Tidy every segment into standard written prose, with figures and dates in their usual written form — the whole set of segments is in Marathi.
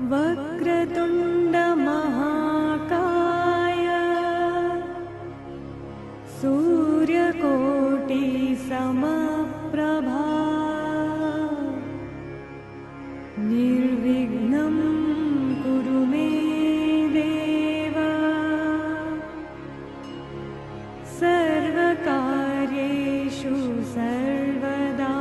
वक्रतुण्ड महाकाय सूर्यकोटि समप्रभा निर्विघ्नं कुरु मे देव सर्वकार्येषु सर्वदा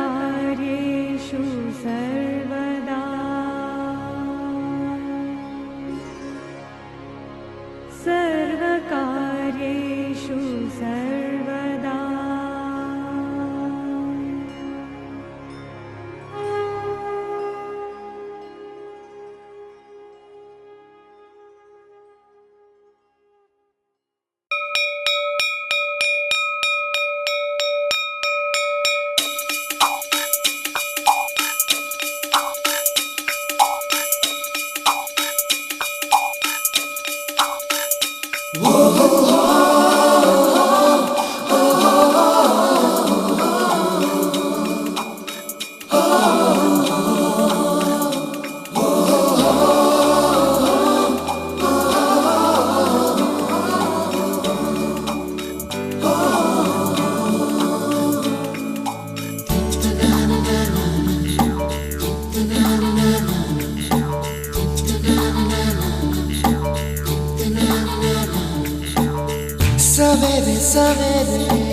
सर्वकार्येषु सर्वदा सर्वकार्येषु सर्वदा। सवेरे सवेरे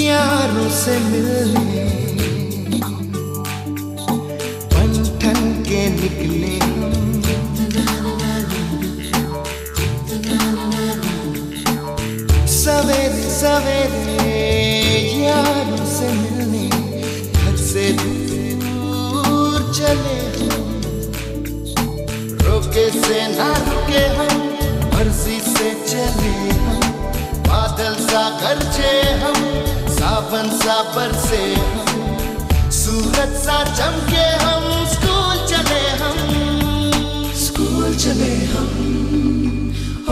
यारों से मिलने बन ठन के निकले सवेरे सवेरे यारों से मिलने घर से दूर चले रोके से ना रुके हम मर्जी से चले हम बादल सा गरजे हम सावन सा बरसे हम सूरज सा चमके हम स्कूल चले हम ओ,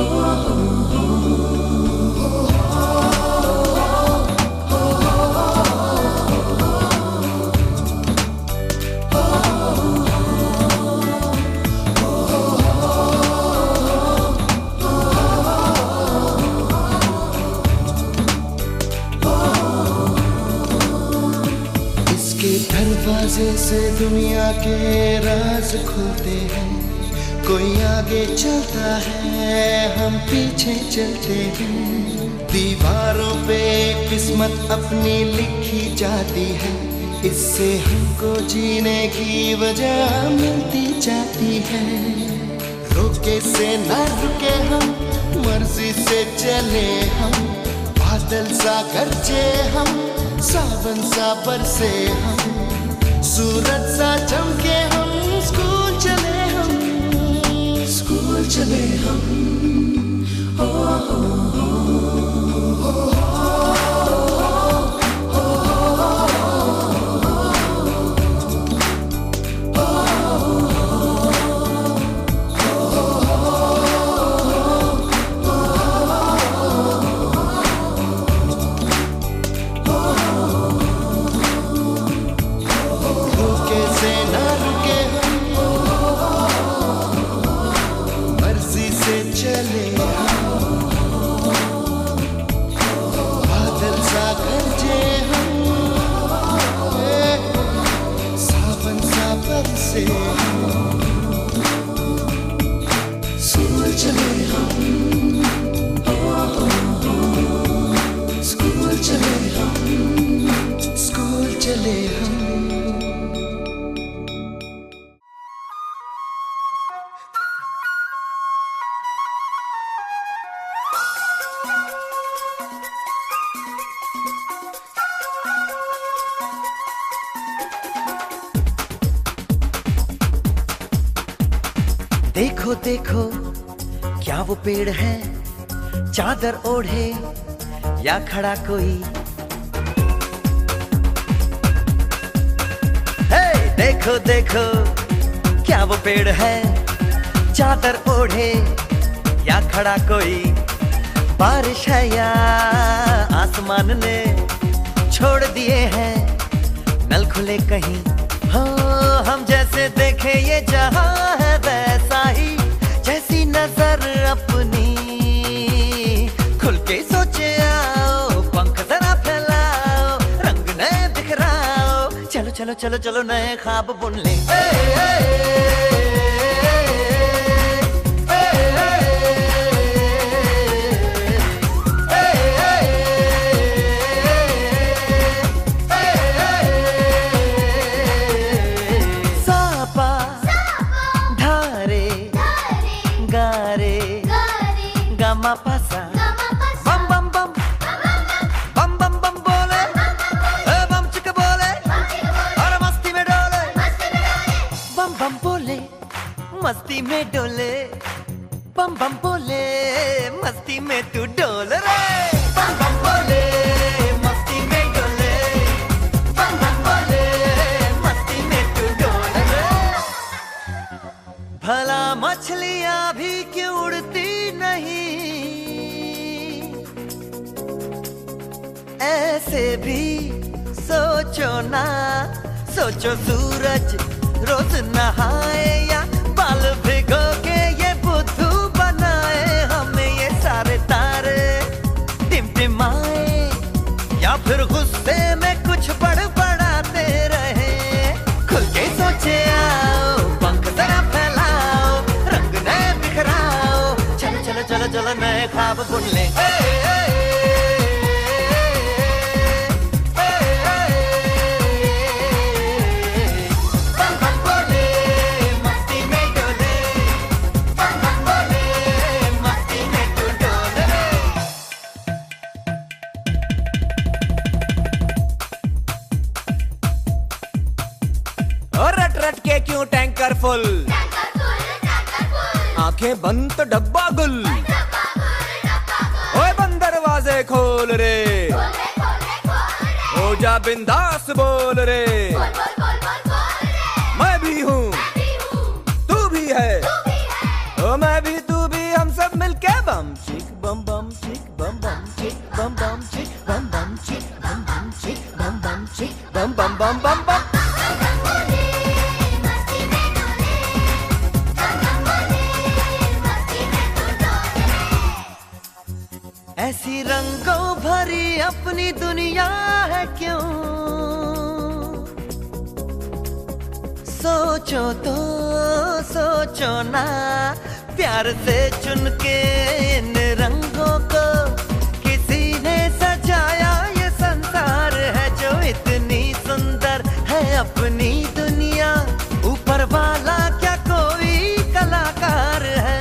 दरवाजे से दुनिया के राज खुलते हैं कोई आगे चलता है हम पीछे चलते हैं दीवारों पे किस्मत अपनी लिखी जाती है इससे हमको जीने की वजह मिलती जाती है रोके से ना रुके हम मर्जी से चले हम बादल सा गरजे हम सावन सा बरसे हम सूरज सा चमके हम स्कूल चले हम ओ, बादल सा गरजे हम सावन सा बरसे स्कूल चले हम स्कूल चले हम स्कूल चले हम देखो देखो क्या वो पेड़ है चादर ओढ़े या खड़ा कोई हे देखो देखो क्या वो पेड़ है चादर ओढ़े या खड़ा कोई बारिश है या आसमान ने छोड़ दिए हैं नल खुले कहीं। हो हम जैसे देखे ये जहां है वैसा ही, जैसी नजर अपनी खुल के सोचे आओ, पंख जरा फैलाओ, रंग नए बिखराओ, चलो चलो चलो चलो नए ख्वाब बुन ले। Gama pasa, bam bam bam, bam bam bam बोले, बम चिक बोले, और मस्ती में डोले, बम बम बोले, मस्ती में डोले, बम बम बोले, मस्ती में तू डोल रे, बम बम बोले, मस्ती में डोले, बम बम बोले, मस्ती में तू डोल रे। भला मछलियां भी क्यों उड़ती नहीं, ऐसे भी सोचो ना, सोचो सूरज रोज नहाए या बाल भिगो के ये बुद्धू बनाए, हमें ये सारे तारे टिमटिमाए, या फिर गुस्से में कुछ बड़बड़ाते रहे। खुल के सोचे आओ, पंख जरा फैलाओ, रंग नए बिखराओ, चलो चलो चलो चलो नए ख्वाब बुन ले। रट रट के क्यों टैंकर फुल, आंखें बंद तो डब्बा गुल, ओए बंद दरवाजे खोल रे, हो जा बिंदास बोल रे, मैं भी हूँ तू भी है, ओ मैं भी तू भी, हम सब मिलके बम चिक बम बम चिक बम बम चिक बम बम चिक बम बम चिक बम बम चिक बम बम चिक बम बम बम बम बम। ऐसी रंगों भरी अपनी दुनिया है क्यों, सोचो तो सोचो ना, प्यार से चुन के इन रंगों को किसी ने सजाया, ये संसार है जो इतनी सुंदर है अपनी दुनिया, ऊपर वाला क्या कोई कलाकार है।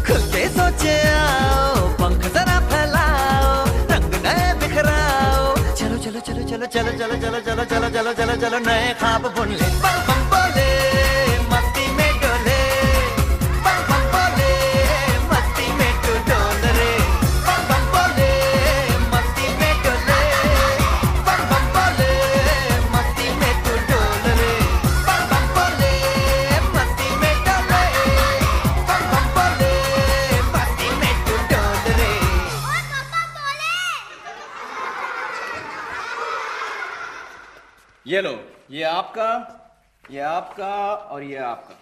खुल के सोचे आओ, पंख जरा फैलाओ, रंग नए बिखराओ, चलो चलो चलो चलो चलो चलो चलो चलो चलो चलो चलो चलो नए ख्वाब बुन ले। बम बम बोले, मस्ती में डोले, बम बम बोले, मस्ती में तू डोल रे, बम बम बोले, मस्ती में डोले, बम बम बोले, मस्ती में तू डोल रे, बम बम बोले, मस्ती में डोले, बम बम बोले, मस्ती में तू डोल रे। ये लो, ये आपका, ये आपका और ये आपका।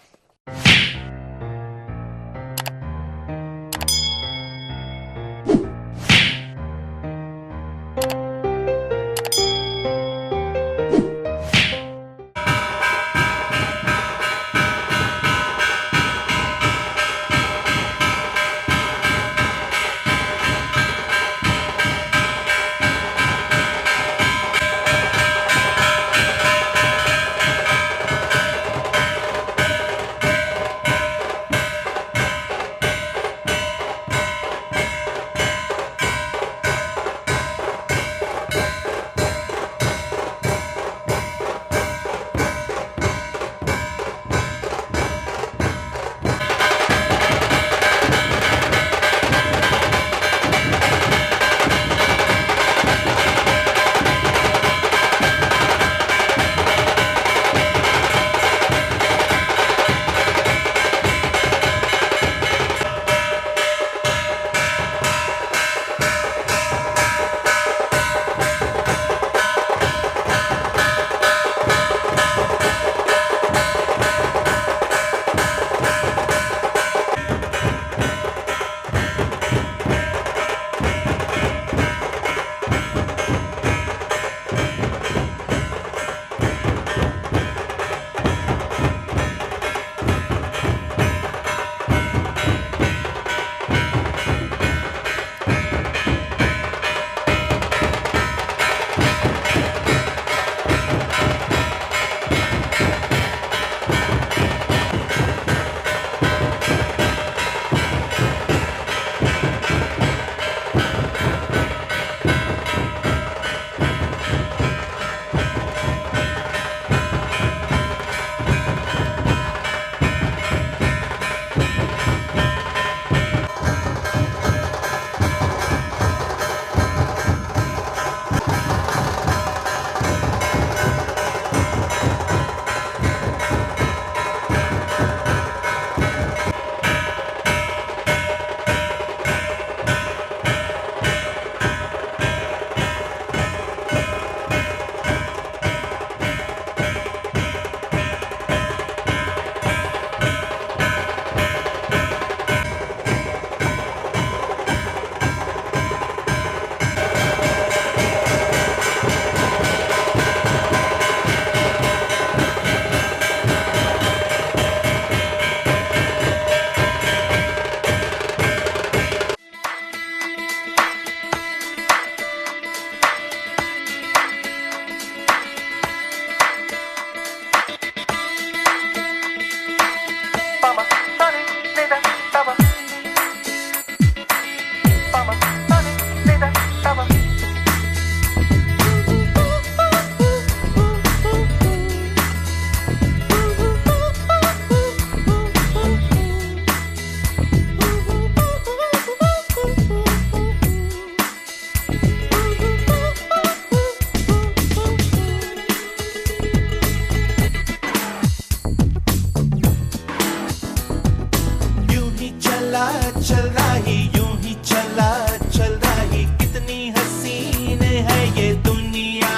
चला चल रही, यूं ही चला चल रही, कितनी हसीन है ये दुनिया।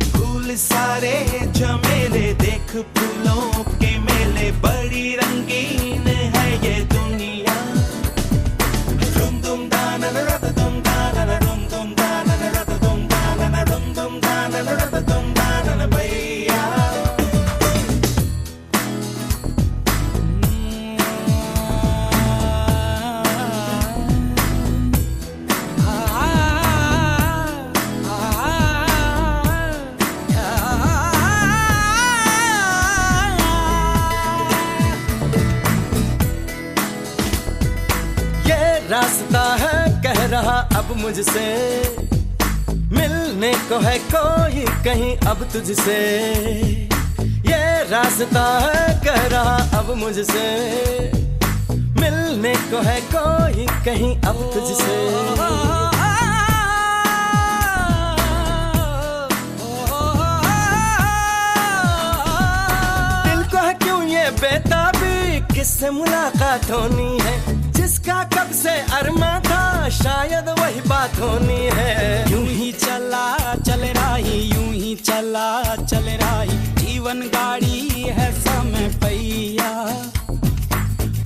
फूल सारे झमेले देख फूलों के मेले, बड़ी रंगीन है ये दुनिया। दुम दुम दाना रत दुम दाना दुम दुम दाना रत दुम दाना दुम दुम दाना रत दुम दाना भैया। रास्ता है कह रहा अब मुझसे, मिलने को है कोई कहीं अब तुझसे। ये रास्ता है कह रहा अब मुझसे, मिलने को है कोई कहीं अब तुझसे। दिल को है क्यों ये बेताबी, किससे मुलाकात होनी है, जिसका कब से अरमा था शायद वही बात होनी है। यूं ही चला चल रही, यूं ही चला चल रही, जीवन गाड़ी है समय पहिया।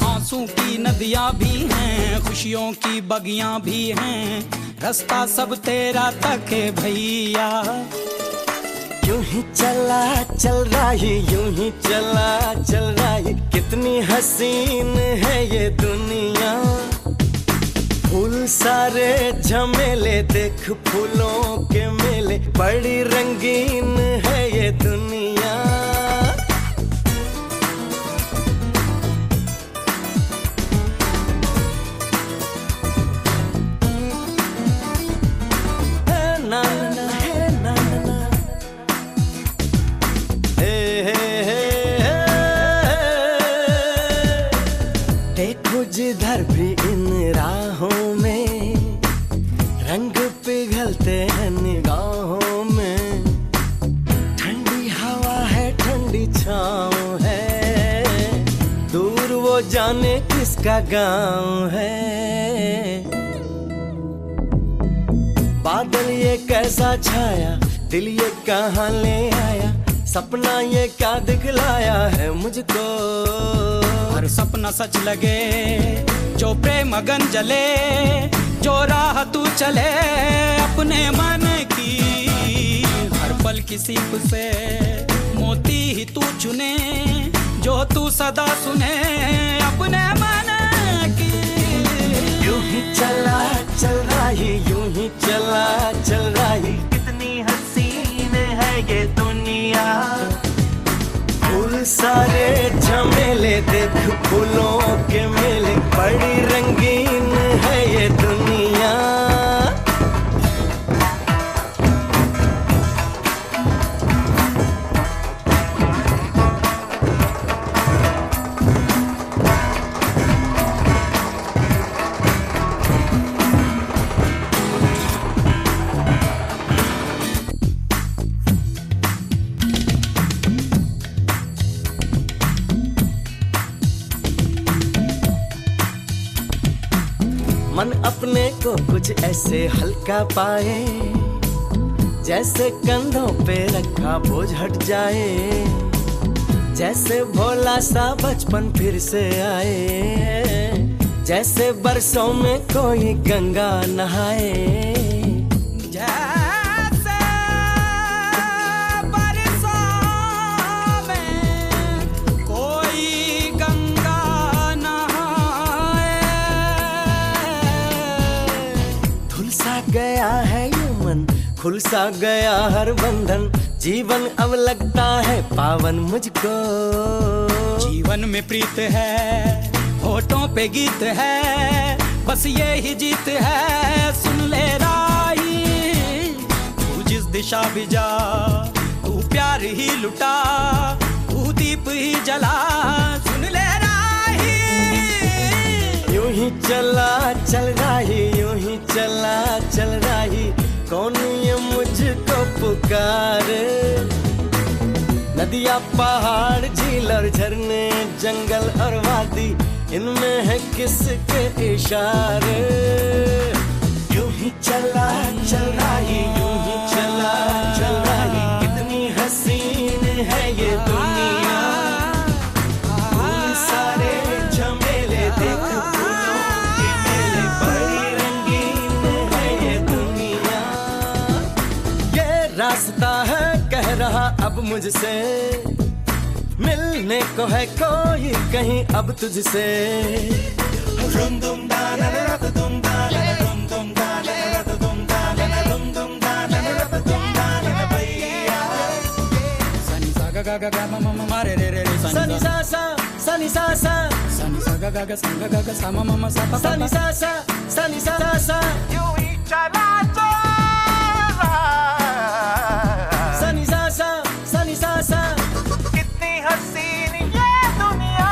आंसू की नदियां भी हैं, खुशियों की बगियां भी हैं, रास्ता सब तेरा तक है भैया। यूं ही चला चल रही, यूं ही चला चल रही, कितनी हसीन है ये दुनिया। फूल सारे झमेले देख फूलों के मेले, बड़ी रंगीन है ये दुनिया। ना ना है ना ना, देखो जिधर भी इन राहों में, रंग पिघलते हैं निगाहों में। ठंडी हवा है ठंडी छाँव है, दूर वो जाने किसका गाँव है। बादल ये कैसा छाया, दिल ये कहाँ ले आया, सपना ये क्या दिखलाया है मुझको। हर सपना सच लगे, जो प्रेम अगन जले, जो राह तू चले अपने मन की। हर पल की सीप से मोती ही तू चुने, जो तू सदा सुने अपने मन की। यूं ही चला चल रही, यूं ही चला चल रही, कितनी हसीन है ये दुनिया। फूल सारे झमेले देख फूलों के मेले, बड़ी रंगीन है ये दुनिया। मन अपने को कुछ ऐसे हल्का पाए, जैसे कंधों पे रखा बोझ हट जाए, जैसे भोला सा बचपन फिर से आए, जैसे बरसों में कोई गंगा नहाए। जैसे बरसों में कोई गंगा नहाए। धुल सा गया है ये मन, खुल सा गया हर बंधन, जीवन अब लगता है पावन मुझको। जीवन में प्रीत है, होठों पे गीत है, बस ये ही जीत है। सुन ले राही, तू जिस दिशा भी जा, तू प्यार ही लुटा, तू दीप ही जला। सुन ले राही, यूं ही चला चल रही, यूं ही चला चल रही, कौन ये मुझको पुकारे। नदियाँ पहाड़ झील और झरने, जंगल और वादी, इनमें है किसके इशारे। यूं ही चला चल रही, यूं ही चला चल रही, कितनी हसीन है ये दुनिया। फूल सारे झमेले देख फूलों के मेले, बड़ी रंगीन है ये दुनिया। ये रास्ता है कह रहा अब मुझसे, मिलने को है कोई कहीं अब तुझसे। दुम दुम दाना रत दुम दाना दुम दुम दाना रत दुम दाना दुम दुम दाना रत दुम दाना भैया। सनी सा गा गा गा गा मा मा मा मा रे रे रे रे सनी सा सा सनी सा सा सनी सा गा गा गा सा गा गा गा सा मा मा मा सा पा पा सनी सा सा सनी सा सा यूं ही चला चल रहा, सनी सा सा सनी सा सा। कितनी हसीन ये दुनिया।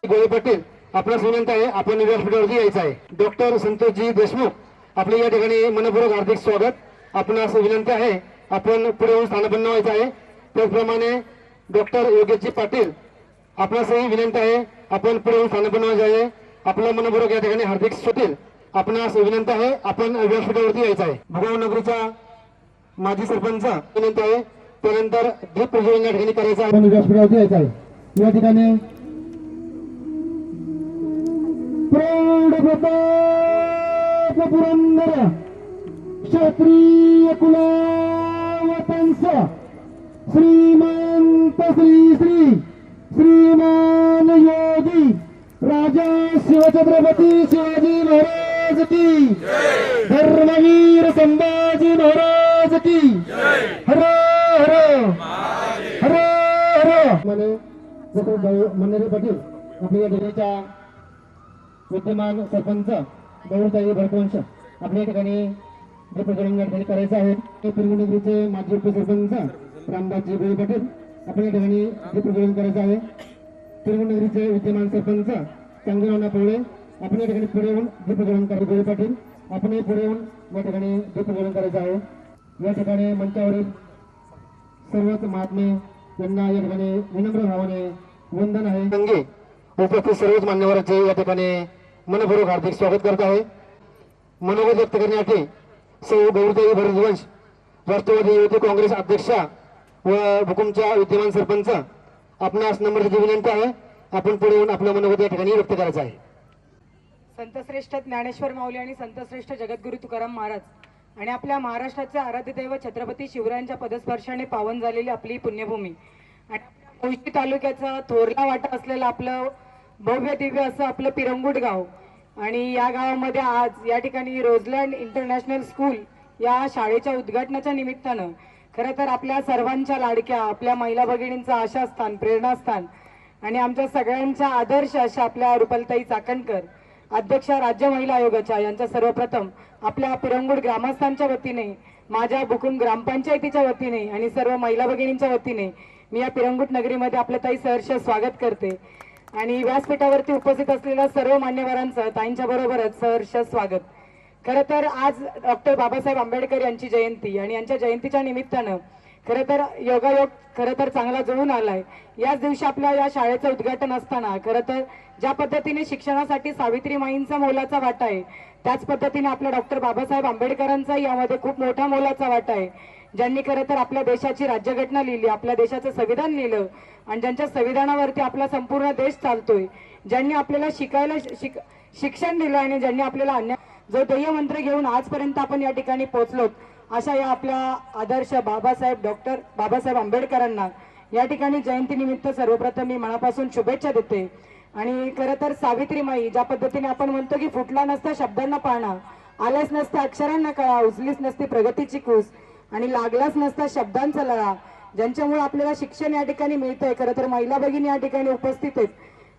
गोळे पाटील आपणास विनंती आहे, आपण व्यासपीठावरती यायचं आहे. डॉक्टर संतोषजी देशमुख आपले या ठिकाणी मनपूर्वक हार्दिक स्वागत. आपणास विनंती आहे, आपण पुढे येऊन स्थानापन्न व्हायचं आहे. त्याचप्रमाणे डॉक्टर योगेशजी पाटील आपणासही विनंती आहे, आपण पुढे येऊन स्थानापन्न व्हायचं आहे. आपलं मनपूर्वक या ठिकाणी हार्दिक सुटील. आपणास विनंती आहे, आपण व्यासपीठावरती यायचं आहे. भुगाव नगरीचा माजी सरपंच विनंती आहे, त्यानंतर दीप प्रज्वलन या ठिकाणी करायचं आहे. आपण व्यासपीठावरती यायचं आहे. या ठिकाणी प्रौढ प्रताप पुरंदर क्षत्रिय कुलावतंस श्रीमंत श्री श्री श्रीमान योगी राजा शिवछत्रपती शिवाजी महाराज की, धर्मवीर संभाजी महाराज की, हर हर हर हर. मन्नेरे पाटील आपल्या या ठिकाणच्या विद्यमान सरपंच गौरताई भरतवंश आपल्या ठिकाणी जे प्रज्वलन या ठिकाणी करायचं आहे. पिरगुंडीचे माजी उपसरपंच रामदासजी गोळे पाटील आपल्या ठिकाणी जे प्रज्वलन करायचं आहे. पिरगुंडीचे विद्यमान सरपंच चांगदेवाना पवळे आपल्या ठिकाणी पुढे येऊन जे प्रज्वलन करायचं. गोळे पाटील आपण पुढे येऊन या ठिकाणी जे प्रज्वलन करायचं आहे. या ठिकाणी मंचावरील सर्वच महात्मे यांना या ठिकाणी विनम्र भावाने वंदन आहे. गंगे उपस्थित सर्वच मान्यवरांचे या ठिकाणी मनपूर्वक हार्दिक स्वागत करत आहे. मनोगत व्यक्त करण्यासाठी सौ गौरताई भरतवंश राष्ट्रवादी युवती काँग्रेस अध्यक्षा व भुकुमच्या विद्यमान सरपंच आपणास नम्रतेची विनंती आहे, आपण पुढे येऊन आपलं मनोगत या ठिकाणी व्यक्त करायचं आहे. संतश्रेष्ठ ज्ञानेश्वर माऊली आणि संतश्रेष्ठ जगद्गुरु तुकाराम महाराज आणि आपल्या महाराष्ट्राचे आराध्य दैवत छत्रपती शिवरायांच्या पदस्पर्शाने पावन झालेली आपली पुण्यभूमी आणि मुळशी तालुक्याचा थोरला वाटा असलेलं आपलं भव्य दिव्य असं आपलं पिरंगुट गाव. आणि या गावामध्ये आज या ठिकाणी रोजलँड इंटरनॅशनल स्कूल या शाळेच्या उद्घाटनाच्या निमित्तानं खरं तर आपल्या सर्वांच्या लाडक्या आपल्या महिला भगिनींचं आशास्थान प्रेरणास्थान आणि आमच्या सगळ्यांच्या आदर्श अशा आपल्या रुपालताई चाकणकर अध्यक्षा राज्य महिला आयोगाच्या यांच्या सर्वप्रथम आपल्या पिरंगुट ग्रामस्थांच्या वतीने, माझ्या भुकुम ग्रामपंचायतीच्या वतीने आणि सर्व महिला भगिनींच्या वतीने मी या पिरंगुट नगरीमध्ये आपलं ताई सहर्ष स्वागत करते. आणि व्यासपीठावरती उपस्थित असलेल्या सर्व मान्यवरांचं ताईंच्या बरोबरच सहर्ष स्वागत. खरं तर आज डॉक्टर बाबासाहेब आंबेडकर यांची जयंती आणि यांच्या जयंतीच्या निमित्तानं खरं तर योगायोग खरं तर चांगला जुळून आलाय. याच दिवशी आपल्या या शाळेचं उद्घाटन असताना खरं तर ज्या पद्धतीने शिक्षणासाठी सावित्रीमाईंचा मोलाचा वाटा आहे, त्याच पद्धतीने आपल्या डॉक्टर बाबासाहेब आंबेडकरांचा यामध्ये खूप मोठा मोलाचा वाटा आहे. ज्यांनी खरं तर आपल्या देशाची राज्यघटना लिहिली, आपल्या देशाचं संविधान लिहिलं आणि ज्यांच्या संविधानावरती आपला संपूर्ण देश चालतोय, ज्यांनी आपल्याला शिकायला शिक्षण दिलं आणि ज्यांनी आपल्याला जो ध्येय मंत्र घेऊन आजपर्यंत आपण या ठिकाणी पोहोचलो, अशा या आपल्या आदर्श डॉक्टर बाबासाहेब आंबेडकरांना या ठिकाणी जयंतीनिमित्त सर्वप्रथम मी मनापासून शुभेच्छा देते. आणि खरं तर सावित्रीमाई ज्या पद्धतीने आपण म्हणतो की फुटला नसता शब्दांना पाळणा, आल्याच नसता अक्षरांना कळा, उचलीच नसती प्रगतीची कूस आणि लागलाच नसता शब्दांचा लळा, ज्यांच्यामुळे आपल्याला शिक्षण या ठिकाणी मिळतंय. खरं तर महिला भगिनी या ठिकाणी उपस्थित आहेत,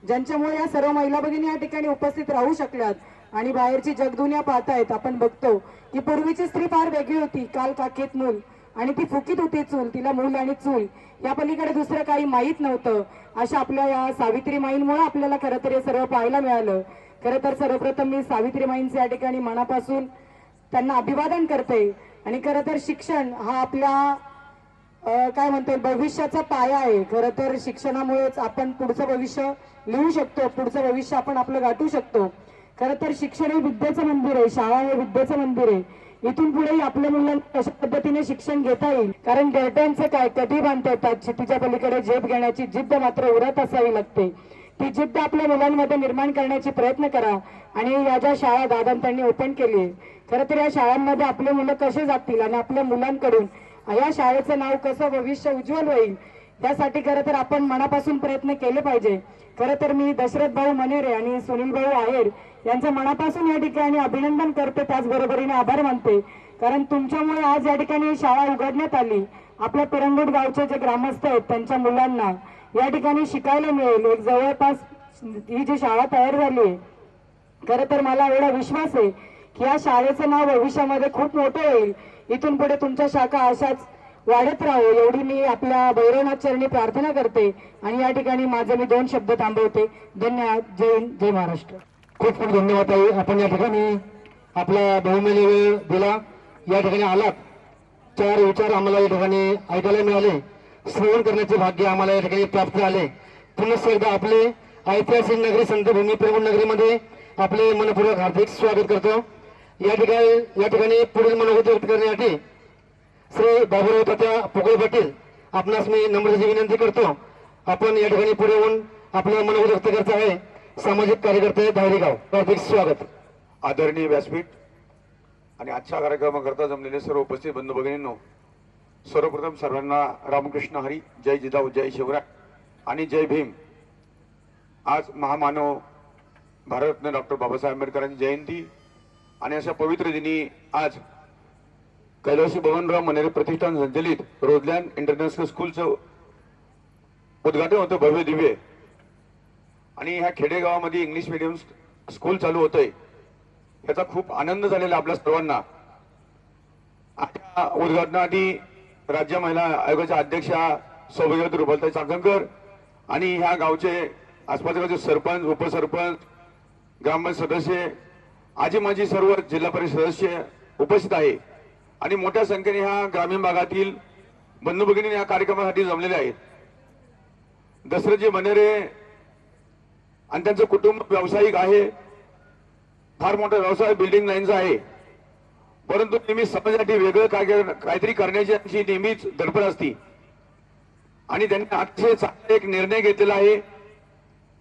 ज्यांच्यामुळे या सर्व महिला भगिनी या ठिकाणी उपस्थित राहू शकल्यात आणि बाहेरची जगदुनिया पाहतायत. आपण बघतो की पूर्वीची स्त्री फार वेगळी होती, काल काखेत मूल आणि ती फुकीत होती चूल, तिला मूल आणि चूल या पलीकडे दुसरं काही माहीत नव्हतं. अशा आपल्या या सावित्रीमाईंमुळे आपल्याला खरं तर हे सर्व पाहायला मिळालं. खरं तर सर्वप्रथम मी सावित्रीमाईंचे या ठिकाणी मनापासून त्यांना अभिवादन करते. आणि खरं तर शिक्षण हा आपल्या काय म्हणतो भविष्याचा पाया आहे. खरं तर शिक्षणामुळेच आपण पुढचं भविष्य लिहू शकतो, पुढचं भविष्य आपण आपलं गाठू शकतो. खरं तर शिक्षण हे विद्येचं मंदिर आहे, शाळा हे विद्येचं मंदिर आहे. इथून पुढेही आपल्या मुलांना कशा पद्धतीने शिक्षण घेता येईल, कारण देरट्यांचं काय कधी बांधता येतात, चितीच्या पलीकडे झेप घेण्याची जिद्द मात्र उरत असावी लागते. ती जिद्द आपल्या मुलांमध्ये निर्माण करण्याची प्रयत्न करा. आणि या ज्या शाळा दादांनी ओपन केली, खरं तर या शाळांमध्ये आपले मुलं कसे जातील आणि आपल्या मुलांकडून या शाळेचं नाव कसं भविष्य उज्ज्वल होईल, त्यासाठी खरं तर आपण मनापासून प्रयत्न केले पाहिजे. खरं तर मी दशरथ भाऊ मनेरे आणि सुनील भाऊ आहेर यांचं मनापासून या ठिकाणी अभिनंदन करते, त्याचबरोबरीने आभार मानते. कारण तुमच्यामुळे आज या ठिकाणी शाळा उघडण्यात आली. आपल्या पिरंगुट गावचे जे ग्रामस्थ आहेत त्यांच्या मुलांना या ठिकाणी शिकायला मिळेल. एक जवळपास ही जी शाळा तयार झाली आहे, खरं तर मला एवढा विश्वास आहे की या शाळेचं नाव भविष्यामध्ये खूप मोठं होईल. इथून पुढे तुमच्या शाखा अशाच वाढत राहो एवढी मी आपल्या भैरवनाथ चरणी प्रार्थना करते. आणि या ठिकाणी माझे मी 2 शब्द थांबवते. धन्यवाद. जय हिंद, जय महाराष्ट्र. खूप खूप धन्यवाद ताई. आपण या ठिकाणी आपला बहुमूल्य वेळ दिला, या ठिकाणी आलात. 4 विचार आम्हाला या ठिकाणी ऐकायला मिळाले, श्रवण करण्याचे भाग्य आम्हाला या ठिकाणी प्राप्त झाले. पुन्हा एकदा आपले ऐतिहासिक नगरी संतभूमी पिरंगुट नगरीमध्ये आपले मनपूर्वक हार्दिक स्वागत करतो. या ठिकाणी पुढील मनोगत व्यक्त करण्यासाठी श्री बाबूराव तात्या पोकळे पाटील आपणास मी नम्रतेची विनंती करतो. आपण या ठिकाणी पुढे येऊन आपलं मनोगत व्यक्त करत आहे सामाजिक कार्यकर्ते धायरेगाव. हार्दिक स्वागत. आदरणीय व्यासपीठ आणि आजच्या कार्यक्रमाकरता जमलेले सर्व उपस्थित बंधू भगिनींनो, सर्वप्रथम सर्वांना रामकृष्ण हरी, जय जिजाऊ, जय शिवराय आणि जय भीम. आज महामानव भारतरत्न डॉक्टर बाबासाहेब आंबेडकरांची जयंती आणि अशा पवित्र दिनी आज कैलासी बबनराव मनेरे प्रतिष्ठान संचलित रोजलँड इंटरनॅशनल स्कूलचं उद्घाटन होतं भव्य दिव्य. आणि ह्या खेडेगावामध्ये इंग्लिश मीडियम स्कूल चालू होतंय, याचा खूप आनंद झालेला आपल्या सर्वांना. आता उद्घाटनाआधी राज्य महिला आयोगाच्या अध्यक्षा सौभाग्यवती रुपालताई चाकणकर आणि ह्या गावचे आसपासचे सरपंच, उपसरपंच, ग्रामपंचायत सदस्य, आजी माजी सर्व जिल्हा परिषद सदस्य उपस्थित आहे. आणि मोठ्या संख्येने ह्या ग्रामीण भागातील बंधू भगिनी या कार्यक्रमासाठी जमलेले आहेत. दशरथजी मनेरे आणि त्यांचं कुटुंब व्यावसायिक आहे, फार मोठा व्यवसाय बिल्डिंग लाईनचा आहे. परंतु नेहमी समाजासाठी वेगळं काहीतरी करण्याची त्यांची नेहमीच धडपड असती. आणि त्यांनी अतिशय चांगला एक निर्णय घेतलेला आहे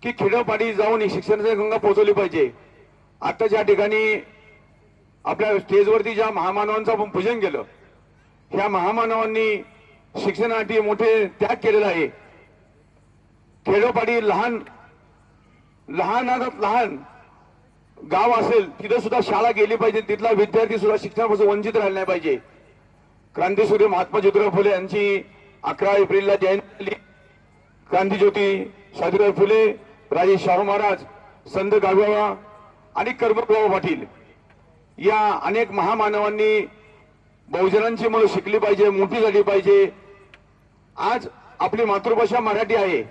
की खेडोपाडी जाऊन शिक्षणाची गंगा पोहोचवली पाहिजे. आता ज्या ठिकाणी आपल्या स्टेजवरती ज्या महामानवांचं आपण पूजन केलं, ह्या महामानवांनी शिक्षणासाठी मोठे त्याग केलेला आहे. खेडोपाडी लहान गाव असेल तिथे सुद्धा शाळा गेली पाहिजे, तिथला विद्यार्थी सुद्धा शिक्षणापासून वंचित राहिला नाही पाहिजे. क्रांतीसूर्य महात्मा ज्योतिराव फुले यांची 11 एप्रिलला जयंती झाली. क्रांतीज्योती सावित्रीबाई फुले, राजे शाहू महाराज, संत गाडगेबाबा आणि कर्मबाबा पाटील या अनेक महामानवांनी बहुजनांची मुलं शिकली पाहिजे, मोठी झाली पाहिजे. आज आपली मातृभाषा मराठी आहे,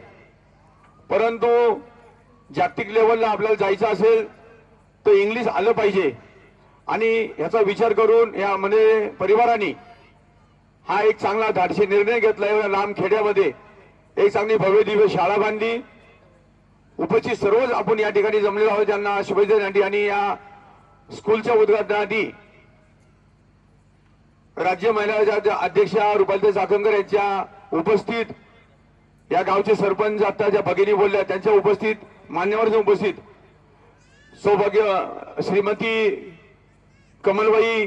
परंतु जागतिक लेवलला आपल्याला जायचं असेल तर इंग्लिश आलं पाहिजे. आणि ह्याचा विचार करून या मने परिवाराने हा एक चांगला धाडसी निर्णय घेतला. एवढ्या लांब खेड्यामध्ये एक चांगली भव्य दिव्य शाळा बांधली. उपस्थित सर्वच आपण या ठिकाणी जमलेलो आहोत, त्यांना शुभेच्छा देण्यासाठी. आणि या स्कूलच्या उद्घाटनाआधी राज्य महिला अध्यक्षा रुपालताई चाकणकर यांच्या उपस्थित, या गावचे सरपंच आता ज्या भगिनी बोलल्या त्यांच्या उपस्थित, मान्यवर उपस्थित, सौभाग्य श्रीमती कमलबाई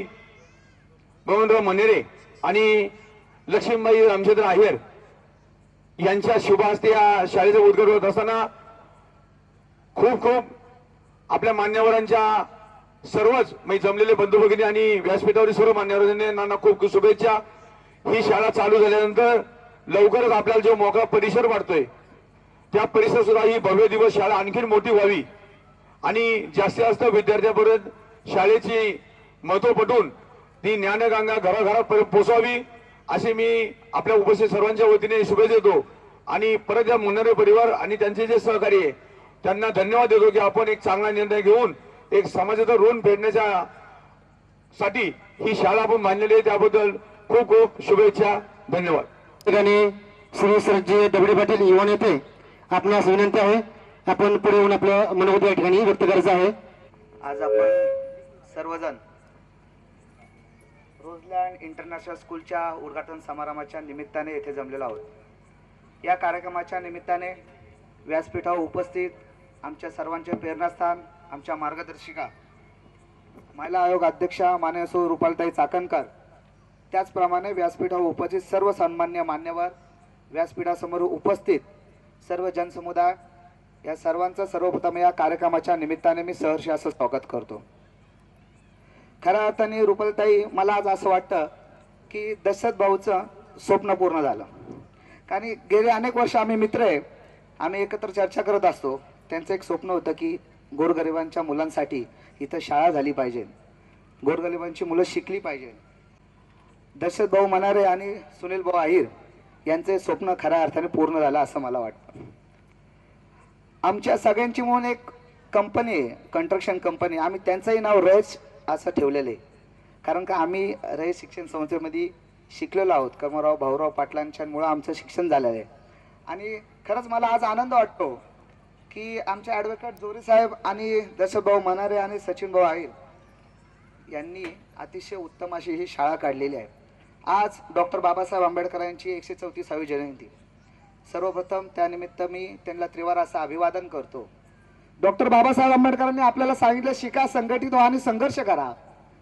बबनराव मनेरे आणि लक्ष्मीबाई रामचंद्र आहेर यांच्या शुभ हस्ते या शाळेचं उद्घाटन होत असताना खूप आपल्या मान्यवरांच्या सर्वच जमलेले बंधू भगिनी आणि व्यासपीठावरील सर्व मान्यवरांना खूप शुभेच्छा. ही शाळा चालू झाल्यानंतर लवकरच आपल्याला जो मोकळा परिसर वाढतोय त्या परिसर सुद्धा ही भव्य दिवस शाळा आणखी मोठी व्हावी आणि जास्तीत जास्त विद्यार्थ्यांपर्यंत शाळेची महत्व पटवून ती ज्ञानगंगा घराघरात पोहोचावी असे मी आपल्या उपस्थित सर्वांच्या वतीने शुभेच्छा देतो. आणि परत या मुन्नारे परिवार आणि त्यांचे जे सहकारी आहे त्यांना धन्यवाद देतो की आपण एक चांगला निर्णय घेऊन एक समाजाचं ऋण फेडण्याच्या साठी ही शाळा आपण मांडलेली आहे, त्याबद्दल खूप खूप शुभेच्छा. धन्यवाद. ठिकाणी श्री सरजी दगडे पाटील युवा नेते, आपणास विनंती आहे आपण पुढे येऊन आपलं मनोगत या ठिकाणी व्यक्त करायचं आहे. आज आपण सर्वजण रोजलँड इंटरनॅशनल स्कूलच्या उद्घाटन समारंभाच्या निमित्ताने येथे जमलेलो आहोत. या कार्यक्रमाच्या निमित्ताने व्यासपीठावर उपस्थित आमच्या सर्वांचे प्रेरणास्थान, आमच्या मार्गदर्शिका, महिला आयोग अध्यक्षा माननीय सौ रुपालताई चाकणकर, त्याचप्रमाणे व्यासपीठावर उपस्थित सर्व सन्मान्य मान्यवर, व्यासपीठासमोर उपस्थित सर्व जनसमुदाय, या सर्वांचं सर्वप्रथम या कार्यक्रमाच्या निमित्ताने मी सहर्ष असं स्वागत करतो. खऱ्या अर्थाने रुपालताई, मला आज असं वाटतं की दशरथ भाऊचं स्वप्न पूर्ण झालं. कारण गेले अनेक वर्ष आम्ही मित्र आहे, आम्ही एकत्र चर्चा करत असतो. त्यांचं एक स्वप्न होतं की गोरगरिबांच्या मुलांसाठी इथं शाळा झाली पाहिजे, गोरगरिबांची मुलं शिकली पाहिजे. दशरथ भाऊ मनारे आणि सुनील भाऊ आहिर यांचे स्वप्न खऱ्या अर्थाने पूर्ण झालं असं मला वाटतं. आमच्या सगळ्यांची म्हणून एक कंपनी आहे, कंस्ट्रक्शन कंपनी, आम्ही त्यांचंही नाव रयस असं ठेवलेलं आहे. कारण का आम्ही रयस शिक्षण संस्थेमध्ये शिकलेलो आहोत. कर्मराव भाऊराव पाटलांच्यामुळं आमचं शिक्षण झालेलं आहे. आणि खरंच मला आज आनंद वाटतो की आमचे ॲडव्होकेट जोरी साहेब आणि दशरथभाऊ मनारे आणि सचिन भाऊ आहिर यांनी अतिशय उत्तम अशी ही शाळा काढलेली आहे. आज डॉक्टर बाबासाहेब आंबेडकर यांची 134वी जयंती. सर्वप्रथम त्यानिमित्त मी त्यांना त्रिवार असं अभिवादन करतो. डॉक्टर बाबासाहेब आंबेडकरांनी आपल्याला सांगितलं, शिका, संघटित व्हा आणि संघर्ष करा.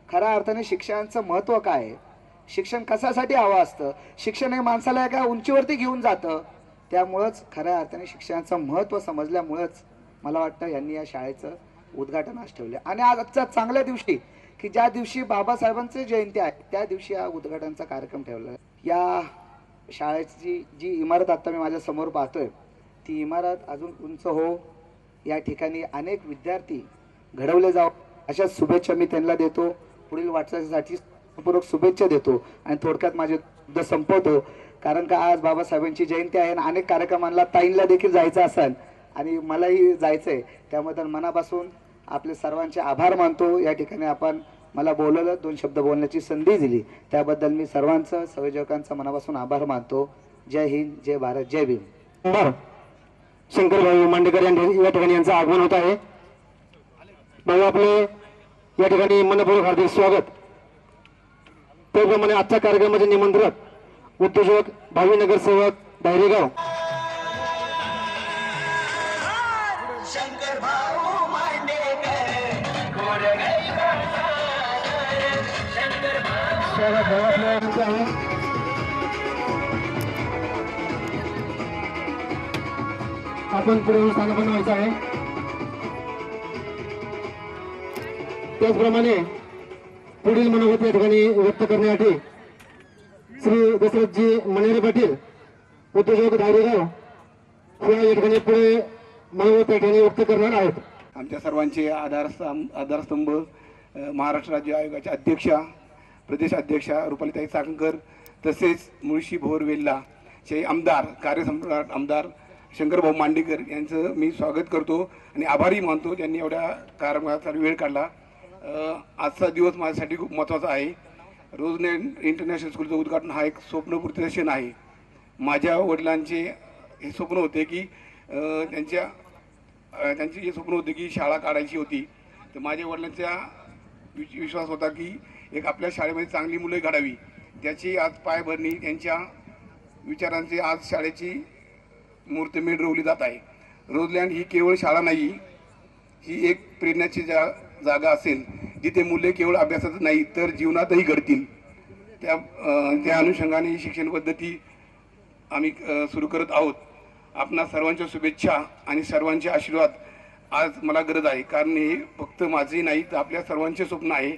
खऱ्या अर्थाने शिक्षणाचं महत्त्व काय आहे, शिक्षण कशासाठी हवं असतं, शिक्षण हे माणसाला एका उंचीवरती घेऊन जातं. त्यामुळंच खऱ्या अर्थाने शिक्षणाचं महत्त्व समजल्यामुळंच मला वाटतं यांनी या शाळेचं उद्घाटन आज ठेवले. आणि आजच्या चांगल्या दिवशी की ज्या दिवशी बाबासाहेबांची जयंती आहे त्या दिवशी हा उद्घाटनाचा कार्यक्रम ठेवला. या शाळेची जी इमारत आता मी माझ्या समोर पाहतोय ती इमारत अजून उंच हो, या ठिकाणी अनेक विद्यार्थी घडवले जावं अशा शुभेच्छा मी त्यांना देतो. पुढील वाटचालीसाठी पूर्वक शुभेच्छा देतो आणि थोडक्यात माझे शब्द संपवतो. कारण का आज बाबासाहेबांची जयंती आहे आणि अनेक कार्यक्रमांना ताईंला देखील जायचं असेल आणि मलाही जायचं आहे. त्याबद्दल मनापासून आपले सर्वांचे आभार मानतो. या ठिकाणी आपण मला बोलवलं, 2 शब्द बोलण्याची संधी दिली, त्याबद्दल मी सर्वांचं, संयोजकांचा मनापासून आभार मानतो. जय हिंद, जय भारत, जय भीम. शंकरभाऊ मांडेकर या ठिकाणी यांचं आगमन होत आहे. भाऊ आपले या ठिकाणी मनपूर्वक हार्दिक स्वागत. त्याप्रमाणे आजच्या कार्यक्रमाचे निमंत्रक उद्योजक भावी नगरसेवक दायरेगाव. आपण पुढे स्थानापन्न व्हायचं आहे. त्याचप्रमाणे पुढील मनोगत या ठिकाणी व्यक्त करण्यासाठी श्री दशरथजी मनेरे पाटील उद्योजक दायरेगाव या ठिकाणी पुढे मनोगत या ठिकाणी व्यक्त करणार आहेत. आमच्या सर्वांचे आधारस्तंभ महाराष्ट्र राज्य आयोगाचे अध्यक्षा, प्रदेश अध्यक्षा रुपालीताई चाकणकर, तसेच मुळशी भोरवेल्लाचे आमदार, कार्यसम्राट आमदार शंकरभाऊ मांडेकर यांचं मी स्वागत करतो आणि आभारी मानतो त्यांनी एवढ्या कार्यक्रमाचा वेळ काढला. आजचा दिवस माझ्यासाठी खूप महत्त्वाचा आहे. रोजलँड इंटरनॅशनल स्कूलचं उद्घाटन हा एक स्वप्नपूर्तीचा क्षण आहे. माझ्या वडिलांचे हे स्वप्न होते की त्यांचे हे स्वप्न होते की शाळा काढायची होती. तर माझ्या वडिलांचा विश्वास होता की एक आपल्या शाळेमध्ये चांगली मुलं घडावी, त्याची आज पायभरणी, त्यांच्या विचारांची आज शाळेची मूर्तमेढ रोवली जात आहे. रोजलँड ही केवळ शाळा नाही, ही एक प्रेरणाची जागा असेल जिथे मुले केवळ अभ्यासात नाही तर जीवनातही घडतील. त्या अनुषंगाने ही शिक्षण पद्धती आम्ही सुरू करत आहोत. आपणा सर्वांच्या शुभेच्छा आणि सर्वांचे आशीर्वाद आज मला गरज आहे. कारण हे फक्त माझे नाही तर आपल्या सर्वांचे स्वप्न आहे.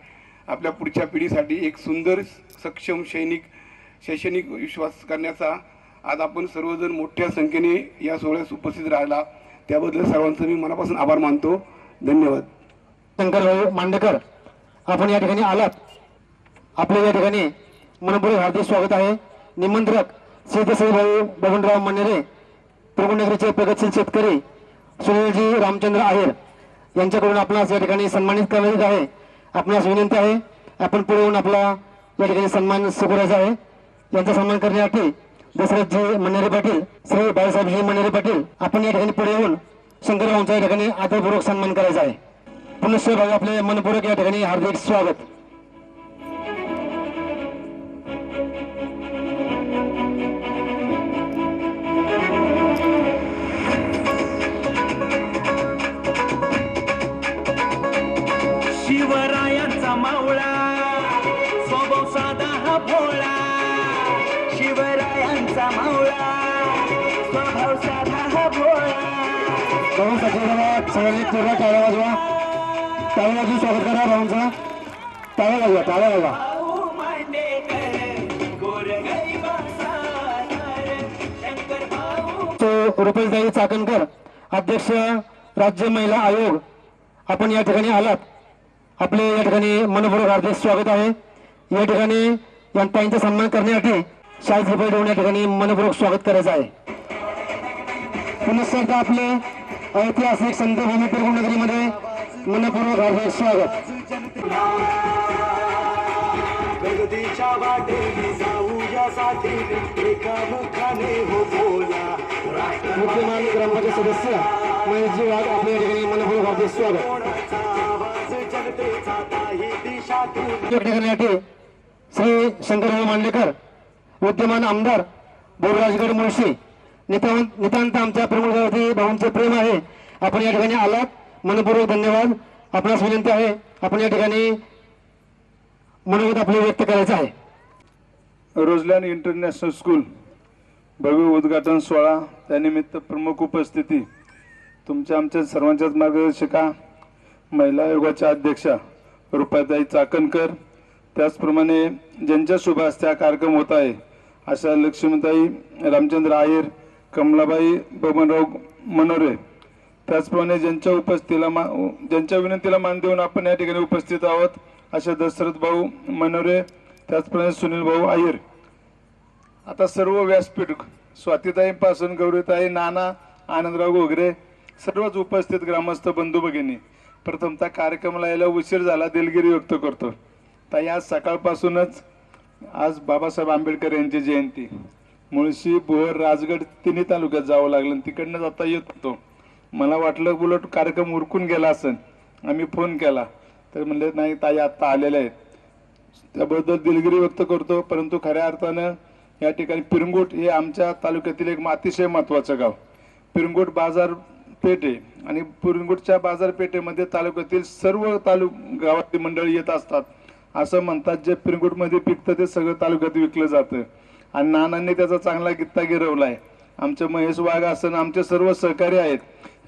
आपल्या पुढच्या पिढीसाठी एक सुंदर, सक्षम शैक्षणिक विश्वास करण्याचा आज आपण सर्वजण मोठ्या संख्येने या सोहळ्यास उपस्थित राहिला, त्याबद्दल सर्वांचं मी मनापासून आभार मानतो. धन्यवाद. शंकरभाऊ मांडेकर आपण या ठिकाणी आलात, आपल्या या ठिकाणी मनपूर्वक हार्दिक स्वागत आहे. निमंत्रक श्री दशरथभाऊ बबनराव मनेरे, प्रगुणनगरीचे प्रगतशील शेतकरी सुनीलजी रामचंद्र आहेर यांच्याकडून आपणास या ठिकाणी सन्मानित करण्यात आहे. आपणास विनंती आहे आपण पुढे येऊन आपला या ठिकाणी सन्मान स्वीकारायचा आहे. यांचा सन्मान करण्यासाठी दशरथजी मन्नेरे पाटील, श्री बाळासाहेबजी मन्नेरे पाटील आपण या ठिकाणी पुढे येऊन शंकररावांचा या ठिकाणी आदरपूर्वक सन्मान करायचा आहे. पुनश्च भाऊ आपले मनपूर्वक या ठिकाणी हार्दिक स्वागत. शिवरायांचा मावळा स्वभाव साधा हा भोळा, शिवरायांचा मावळा स्वभाव साधा हा भोळा. सगळ्यांनी पूर्ण टाळ्या वाजवा, टाळ्या वाजून स्वागत करा भाऊंचा. टाळ्या वाजवा, टाळ्या वाजवा. रुपेशदाई चाकणकर अध्यक्ष राज्य महिला आयोग आपण या ठिकाणी आलात. आपले या ठिकाणी मनपूर्वक हार्दिक स्वागत आहे. या ठिकाणी ताईंचा सन्मान करण्यासाठी 40 रुपये देऊन या ठिकाणी मनपूर्वक स्वागत करायचं आहे. पुनश्च आपले ऐतिहासिक संत भूमी नगरीमध्ये मनपूर्वक हार्दिक स्वागत. प्रगतीच्या वाटेने जाऊ यासाठी एकामुखाने हो बोला. मुख्यमान ग्रामपंचायत सदस्य महेशजी वाघ आपले या ठिकाणी मनपूर्वक हार्दिक स्वागत. करण्यासाठी श्री शंकरराव मांडलेकर विद्यमान आमदार बोरराजगड मुळशी नितांत आमच्या प्रमुखावरती भाऊंचे प्रेम आहे. आपण या ठिकाणी आलात मनपूर्वक धन्यवाद. आपणास विनंती आहे आपण या ठिकाणी मनोगत आपले व्यक्त करायचं आहे. रोजलँड इंटरनॅशनल स्कूल भव्य उद्घाटन सोहळा त्यानिमित्त प्रमुख उपस्थिती तुमच्या आमच्या सर्वांच्याच मार्गदर्शिका महिला आयोगाच्या अध्यक्षा रुपाताई चाकणकर, त्याचप्रमाणे ज्यांच्या शुभ हस्ते हा कार्यक्रम होत आहे अशा लक्ष्मीताई रामचंद्र आहेर, कमलाबाई बबनराव मनोरे, त्याचप्रमाणे ज्यांच्या विनंतीला मान देऊन आपण या ठिकाणी उपस्थित आहोत अशा दशरथ भाऊ मनोरे, त्याचप्रमाणे सुनील भाऊ आहेर. आता सर्व व्यासपीठ स्वातीताईपासून गौरीताई, नाना, आनंदराव घोगरे सर्वच उपस्थित ग्रामस्थ बंधू भगिनी, प्रथमतः कार्यक्रमाला यायला उशीर झाला दिलगिरी व्यक्त करतो. ताई आज सकाळपासूनच आज बाबासाहेब आंबेडकर यांची जयंती, मुळशी, बोर, राजगड तिन्ही तालुक्यात जावं लागलं. तिकडनं जाता येत होतो. मला वाटलं उलट कार्यक्रम उरकून गेला असेल. आम्ही फोन केला तर म्हणले नाही ताई आत्ता आलेले आहेत. त्याबद्दल दिलगिरी व्यक्त करतो. परंतु खऱ्या अर्थानं या ठिकाणी पिरंगुट हे आमच्या तालुक्यातील एक अतिशय महत्त्वाचं गाव. पिरंगुट बाजारपेठ आहे आणि पिरंगुटच्या बाजारपेठेमध्ये तालुक्यातील सर्व गावातील मंडळी येत असतात. असं म्हणतात जे पिरंगुटमध्ये पिकतं ते सगळं तालुक्यात विकलं जातं आणि नानांनी त्याचा चांगला गित्ता गिरवला आहे. आमचे महेश वाघ असं आमचे सर्व सहकारी आहेत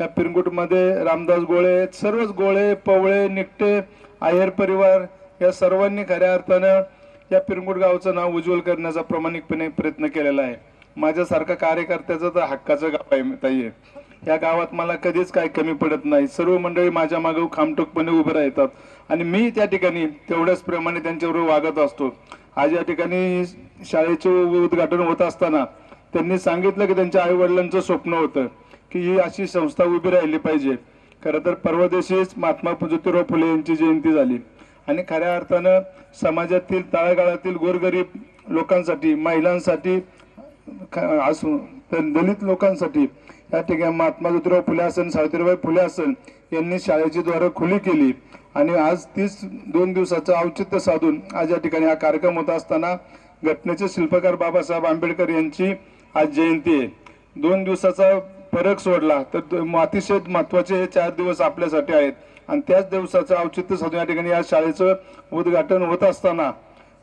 या पिरंगुटमध्ये. रामदास गोळे, सर्वच गोळे, पवळे, निकटे, आहेर परिवार या सर्वांनी खऱ्या अर्थानं या पिरंगुट गावचं नाव उज्ज्वल करण्याचा प्रामाणिकपणे प्रयत्न केलेला आहे. माझ्यासारखा कार्यकर्त्याचं तर हक्काचं गाव आहे ताई. या गावात मला कधीच काही कमी पडत नाही. सर्व मंडळी माझ्या मागे खामटोकपणे उभे राहतात आणि मी त्या ठिकाणी तेवढ्याच प्रमाणे त्यांच्याबरोबर वागत असतो. आज या ठिकाणी शाळेचे उद्घाटन होत असताना त्यांनी सांगितलं की त्यांच्या आई वडिलांचं स्वप्न होतं की ही अशी संस्था उभी राहिली पाहिजे. खरं तर परवा दिवशीच महात्मा ज्योतिराव फुले यांची जयंती झाली आणि खऱ्या अर्थानं समाजातील तळागाळातील गोरगरीब लोकांसाठी, महिलांसाठी, दलित लोकांसाठी या ठिकाणी महात्मा ज्योतिराव फुले असन, सावित्रीबाई फुले असन यांनी शाळेची द्वारं खुली केली आणि आज 2 दिवसाचं औचित्य साधून आज या ठिकाणी हा कार्यक्रम होत असताना घटनेचे शिल्पकार बाबासाहेब आंबेडकर यांची आज जयंती आहे. 2 दिवसाचा फरक सोडला तर अतिशय महत्वाचे हे 4 दिवस आपल्यासाठी आहेत आणि त्याच दिवसाचं औचित्य साधून या ठिकाणी या शाळेचं उद्घाटन होत असताना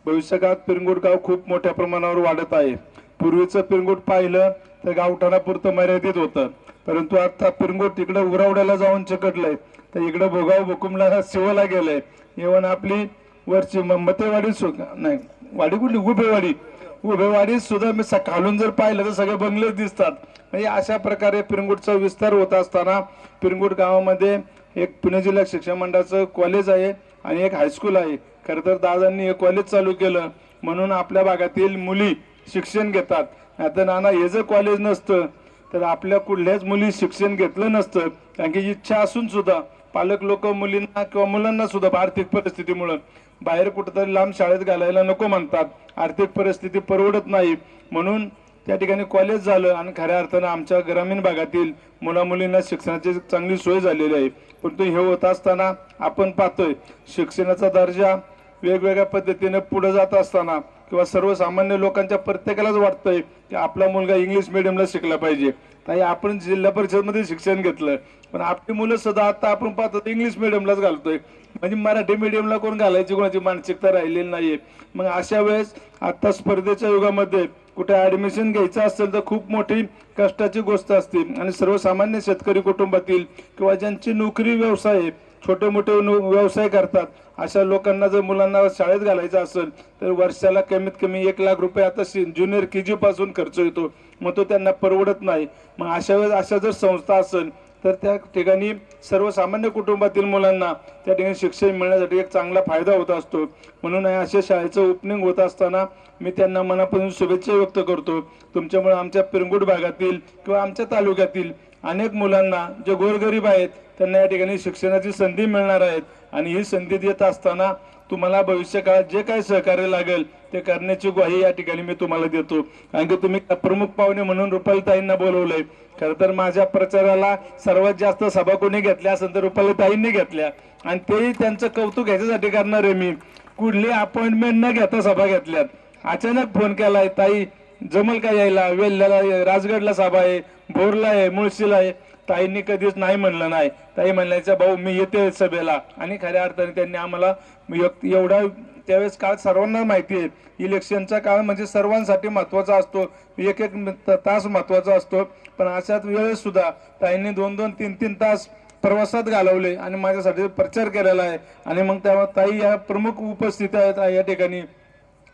भविष्यकाळात पिरंगुट गाव खूप मोठ्या प्रमाणावर वाढत आहे. पूर्वीचं पिरंगुट पाहिलं तर गावठाणापुरतं मर्यादित होतं, परंतु आता पिरंगुट तिकडं उरावड्याला जाऊन चिकटलंय तर इकडं भोगाव भुकुमला शिवला गेलंय. इव्हन आपली वरची मतेवाडी नाही वाडी कुठली उभेवाडीत सुद्धा मी खालून जर पाहिलं तर सगळे बंगलेच दिसतात. म्हणजे अशा प्रकारे पिरंगुटचा विस्तार होत असताना पिरंगुट गावामध्ये एक पुणे जिल्हा शिक्षण मंडळाचं कॉलेज आहे आणि एक हायस्कूल आहे. खरं तर दादांनी हे कॉलेज चालू केलं म्हणून आपल्या भागातील मुली शिक्षण घेतात. आता नाना हे जर कॉलेज नसतं तर आपल्या कुठल्याच मुली शिक्षण घेतलं नसतं. कारण की इच्छा असून सुद्धा पालक लोक मुलींना किंवा मुलांना सुद्धा आर्थिक परिस्थितीमुळे बाहेर कुठेतरी लांब शाळेत घालायला नको म्हणतात. आर्थिक परिस्थिती परवडत नाही म्हणून त्या ठिकाणी कॉलेज झालं आणि खऱ्या अर्थानं आमच्या ग्रामीण भागातील मुलामुलींना शिक्षणाची चांगली सोय झालेली आहे. परंतु हे होत असताना आपण पाहतोय शिक्षणाचा दर्जा वेगवेगळ्या पद्धतीने पुढे जात असताना किंवा सर्वसामान्य लोकांच्या प्रत्येकालाच वाटतंय की आपला मुलगा इंग्लिश मिडियमला शिकला पाहिजे. ताई आपण जिल्हा परिषदमध्ये शिक्षण घेतलं पण आपली मुलं सुद्धा आता आपण पाहतो इंग्लिश मिडियमलाच घालतोय. म्हणजे मराठी मिडियमला कोण घालायची कोणाची मानसिकता राहिलेली नाहीये. मग अशा वेळेस आता स्पर्धेच्या युगामध्ये कुठे ऍडमिशन घ्यायचं असेल तर खूप मोठी कष्टाची गोष्ट असते आणि सर्वसामान्य शेतकरी कुटुंबातील किंवा ज्यांची नोकरी व्यवसाय आहे छोटे मोठे व्यवसाय करतात अशा लोकांना जर मुलांना शाळेत घालायचं असेल तर वर्षाला कमीत कमी 1 लाख रुपये आता ज्युनियर KG पासून खर्च येतो. मग तो त्यांना परवडत नाही. मग अशा वेळेस अशा जर संस्था असेल तर त्या ठिकाणी सर्वसामान्य कुटुंबातील मुलांना त्या ठिकाणी शिक्षण मिळण्यासाठी एक चांगला फायदा होत असतो. म्हणून अशा शाळेचं ओपनिंग होत असताना मी त्यांना मनापासून शुभेच्छा व्यक्त करतो. तुमच्यामुळे आमच्या पिरंगुट भागातील किंवा आमच्या तालुक्यातील अनेक मुलांना जे गोरगरीब आहेत त्यांना या ठिकाणी शिक्षणाची संधी मिळणार आहेत आणि ही संधी देत असताना तुम्हाला भविष्य काळात जे काही सहकार्य लागेल ते करण्याची ग्वाही या ठिकाणी मी तुम्हाला देतो. कारण की तुम्ही प्रमुख पाहुणे म्हणून रुपालीताईंना बोलवलंय. खरं तर माझ्या प्रचाराला सर्वात जास्त सभा कोणी घेतल्या असेल तर रुपालीताईंनी घेतल्या आणि तेही त्यांचं कौतुक ह्याच्यासाठी करणार आहे. मी कुठली अपॉइंटमेंट न घेता सभा घेतल्यात. अचानक फोन केलाय ताई जमल का यायला, वेल्ल्याला राजगडला सभा आहे, भोरला आहे, मुळशीला आहे. ताईंनी कधीच नाही म्हणलं नाही. ताई म्हणल्याच्या भाऊ मी येते सभेला आणि खऱ्या अर्थाने त्यांनी आम्हाला एवढा त्यावेळेस काळ सर्वांना माहिती आहे इलेक्शनचा काळ म्हणजे सर्वांसाठी महत्वाचा असतो. 1-1 तास महत्वाचा असतो. पण अशाच वेळेस सुद्धा ताईंनी 2-2, 3-3 तास प्रवासात घालवले आणि माझ्यासाठी प्रचार केलेला आहे आणि मग तेव्हा ताई या प्रमुख उपस्थित आहेत या ठिकाणी.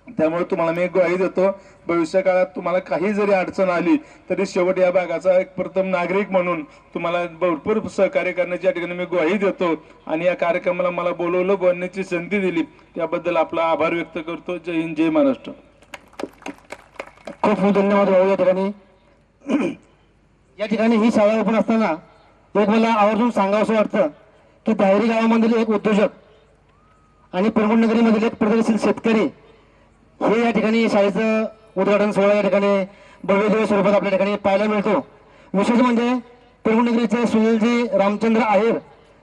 त्यामुळे तुम्हाला मी एक ग्वाही देतो भविष्य काळात तुम्हाला काही जरी अडचण आली तरी शेवट या भागाचा एक प्रथम नागरिक म्हणून तुम्हाला भरपूर सहकार्य करण्याची या ठिकाणी मी ग्वाही देतो आणि या कार्यक्रमाला मला बोलवलं बोलण्याची संधी दिली त्याबद्दल आपला आभार व्यक्त करतो. जय हिंद, जय महाराष्ट्र. खूप खूप धन्यवाद भाऊ. या ठिकाणी ही शाळा ओपन असताना एक मला आवर्जून सांगावं वाटतं की दायरी गावामधील एक उद्योजक आणि पिरंगुट नगरीमधील एक प्रगतशील शेतकरी हे या ठिकाणी शाळेचं उद्घाटन सोहळा या ठिकाणी भव्य स्वरूपात आपल्या ठिकाणी पाहायला मिळतो. विशेष म्हणजे पिरंगुट नगरीचे सुनीलजी रामचंद्र आहेर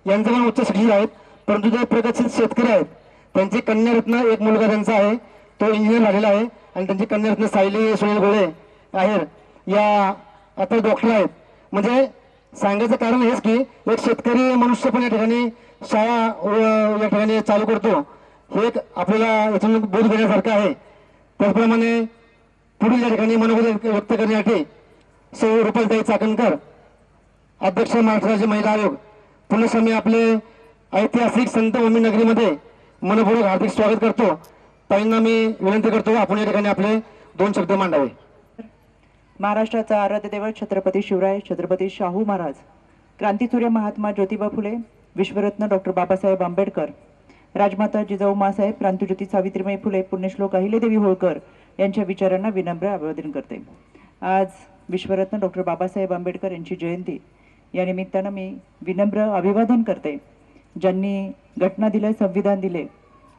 यांचे पण उच्च शिक्षित आहेत परंतु ते प्रगतशील शेतकरी आहेत. त्यांची कन्यारत्न एक मुलगा त्यांचा आहे तो इंजिनियर झालेला आहे आणि त्यांची कन्यारत्न सायली सुनील गोळे आहेर या आता डॉक्टर आहेत. म्हणजे सांगायचं कारण हेच की एक शेतकरी मनुष्य पण या ठिकाणी शाळा या ठिकाणी चालू करतो हे एक आपल्याला याच्यातून बोध घेण्यासारखं आहे. त्याचप्रमाणे पुढील या ठिकाणी मनोगत व्यक्त करण्यासाठी सौ रुपालीताई चाकणकर अध्यक्ष महाराष्ट्र राज्य महिला आयोग पुणे मी आपले ऐतिहासिक संत भूमी नगरीमध्ये मनपूर्वक हार्दिक स्वागत करतो. ताईंना मी विनंती करतो आपण या ठिकाणी आपले 2 शब्द मांडावे. महाराष्ट्राचा आराध्य दैवत छत्रपती शिवराय छत्रपती शाहू महाराज क्रांतीसूर्य महात्मा ज्योतिबा फुले विश्वरत्न डॉक्टर बाबासाहेब आंबेडकर राजमाता जिजाऊ माँसाहेब क्रांतिज्योती सावित्रीबाई फुले पुण्यश्लोक अहिल्यादेवी होळकर यांच्या विचारांना विनम्र अभिवादन करते. आज विश्वरत्न डॉक्टर बाबासाहेब आंबेडकर यांची जयंती या निमित्तानं मी विनम्र अभिवादन करते. ज्यांनी घटना दिले, संविधान दिले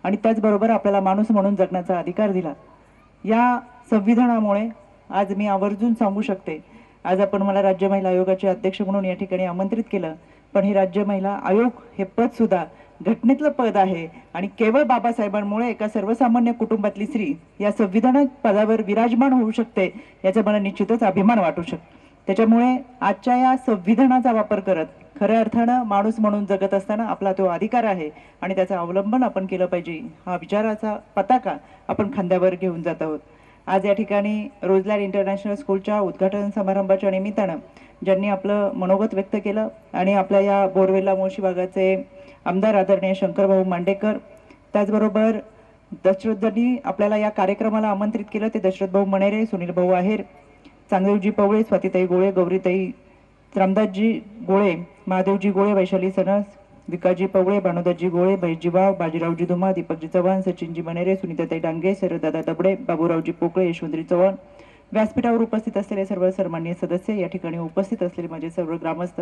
आणि त्याचबरोबर आपल्याला माणूस म्हणून जगण्याचा अधिकार दिला. या संविधानामुळे आज मी आवर्जून सांगू शकते आज आपण मला राज्य महिला आयोगाचे अध्यक्ष म्हणून या ठिकाणी आमंत्रित केलं पण हे राज्य महिला आयोग हे पद सुद्धा घटनेतलं पद आहे आणि केवळ बाबासाहेबांमुळे एका सर्वसामान्य कुटुंबातली स्त्री या संविधान पदावर विराजमान होऊ शकते याचा मला निश्चितच अभिमान वाटू शकतो. त्याच्यामुळे आजच्या या संविधानाचा वापर करत खऱ्या अर्थानं माणूस म्हणून जगत असताना आपला तो अधिकार आहे आणि त्याचं अवलंबन आपण केलं पाहिजे हा विचाराचा पताका आपण खांद्यावर घेऊन जात आहोत. आज या ठिकाणी रोजलॅंड इंटरनॅशनल स्कूलच्या उद्घाटन समारंभाच्या निमित्तानं ज्यांनी आपलं मनोगत व्यक्त केलं आणि आपल्या या बोरवेला मोशी भागाचे आमदार आदरणीय शंकरभाऊ मांडेकर त्याचबरोबर दशरथजी आपल्याला या कार्यक्रमाला आमंत्रित केलं ते दशरथभाऊ मणेरे, सुनील भाऊ आहेर, चांगदेवजी पवळे, स्वातीताई गोळे, गौरीताई, रामदासजी गोळे, महादेवजी गोळे, वैशाली सनस, विकासजी पवळे, भानुदासजी गोळे, बैजी वाव, बाजीरावजी धुमा, दीपकजी चव्हाण, सचिनजी मणेरे, सुनीताताई डांगे, शरददादा दबडे, बाबूरावजी पोकळे, यशवंतरी चव्हाण, व्यासपीठावर उपस्थित असलेले सर्व सन्माननीय सदस्य, या ठिकाणी उपस्थित असलेले माझे सर्व ग्रामस्थ,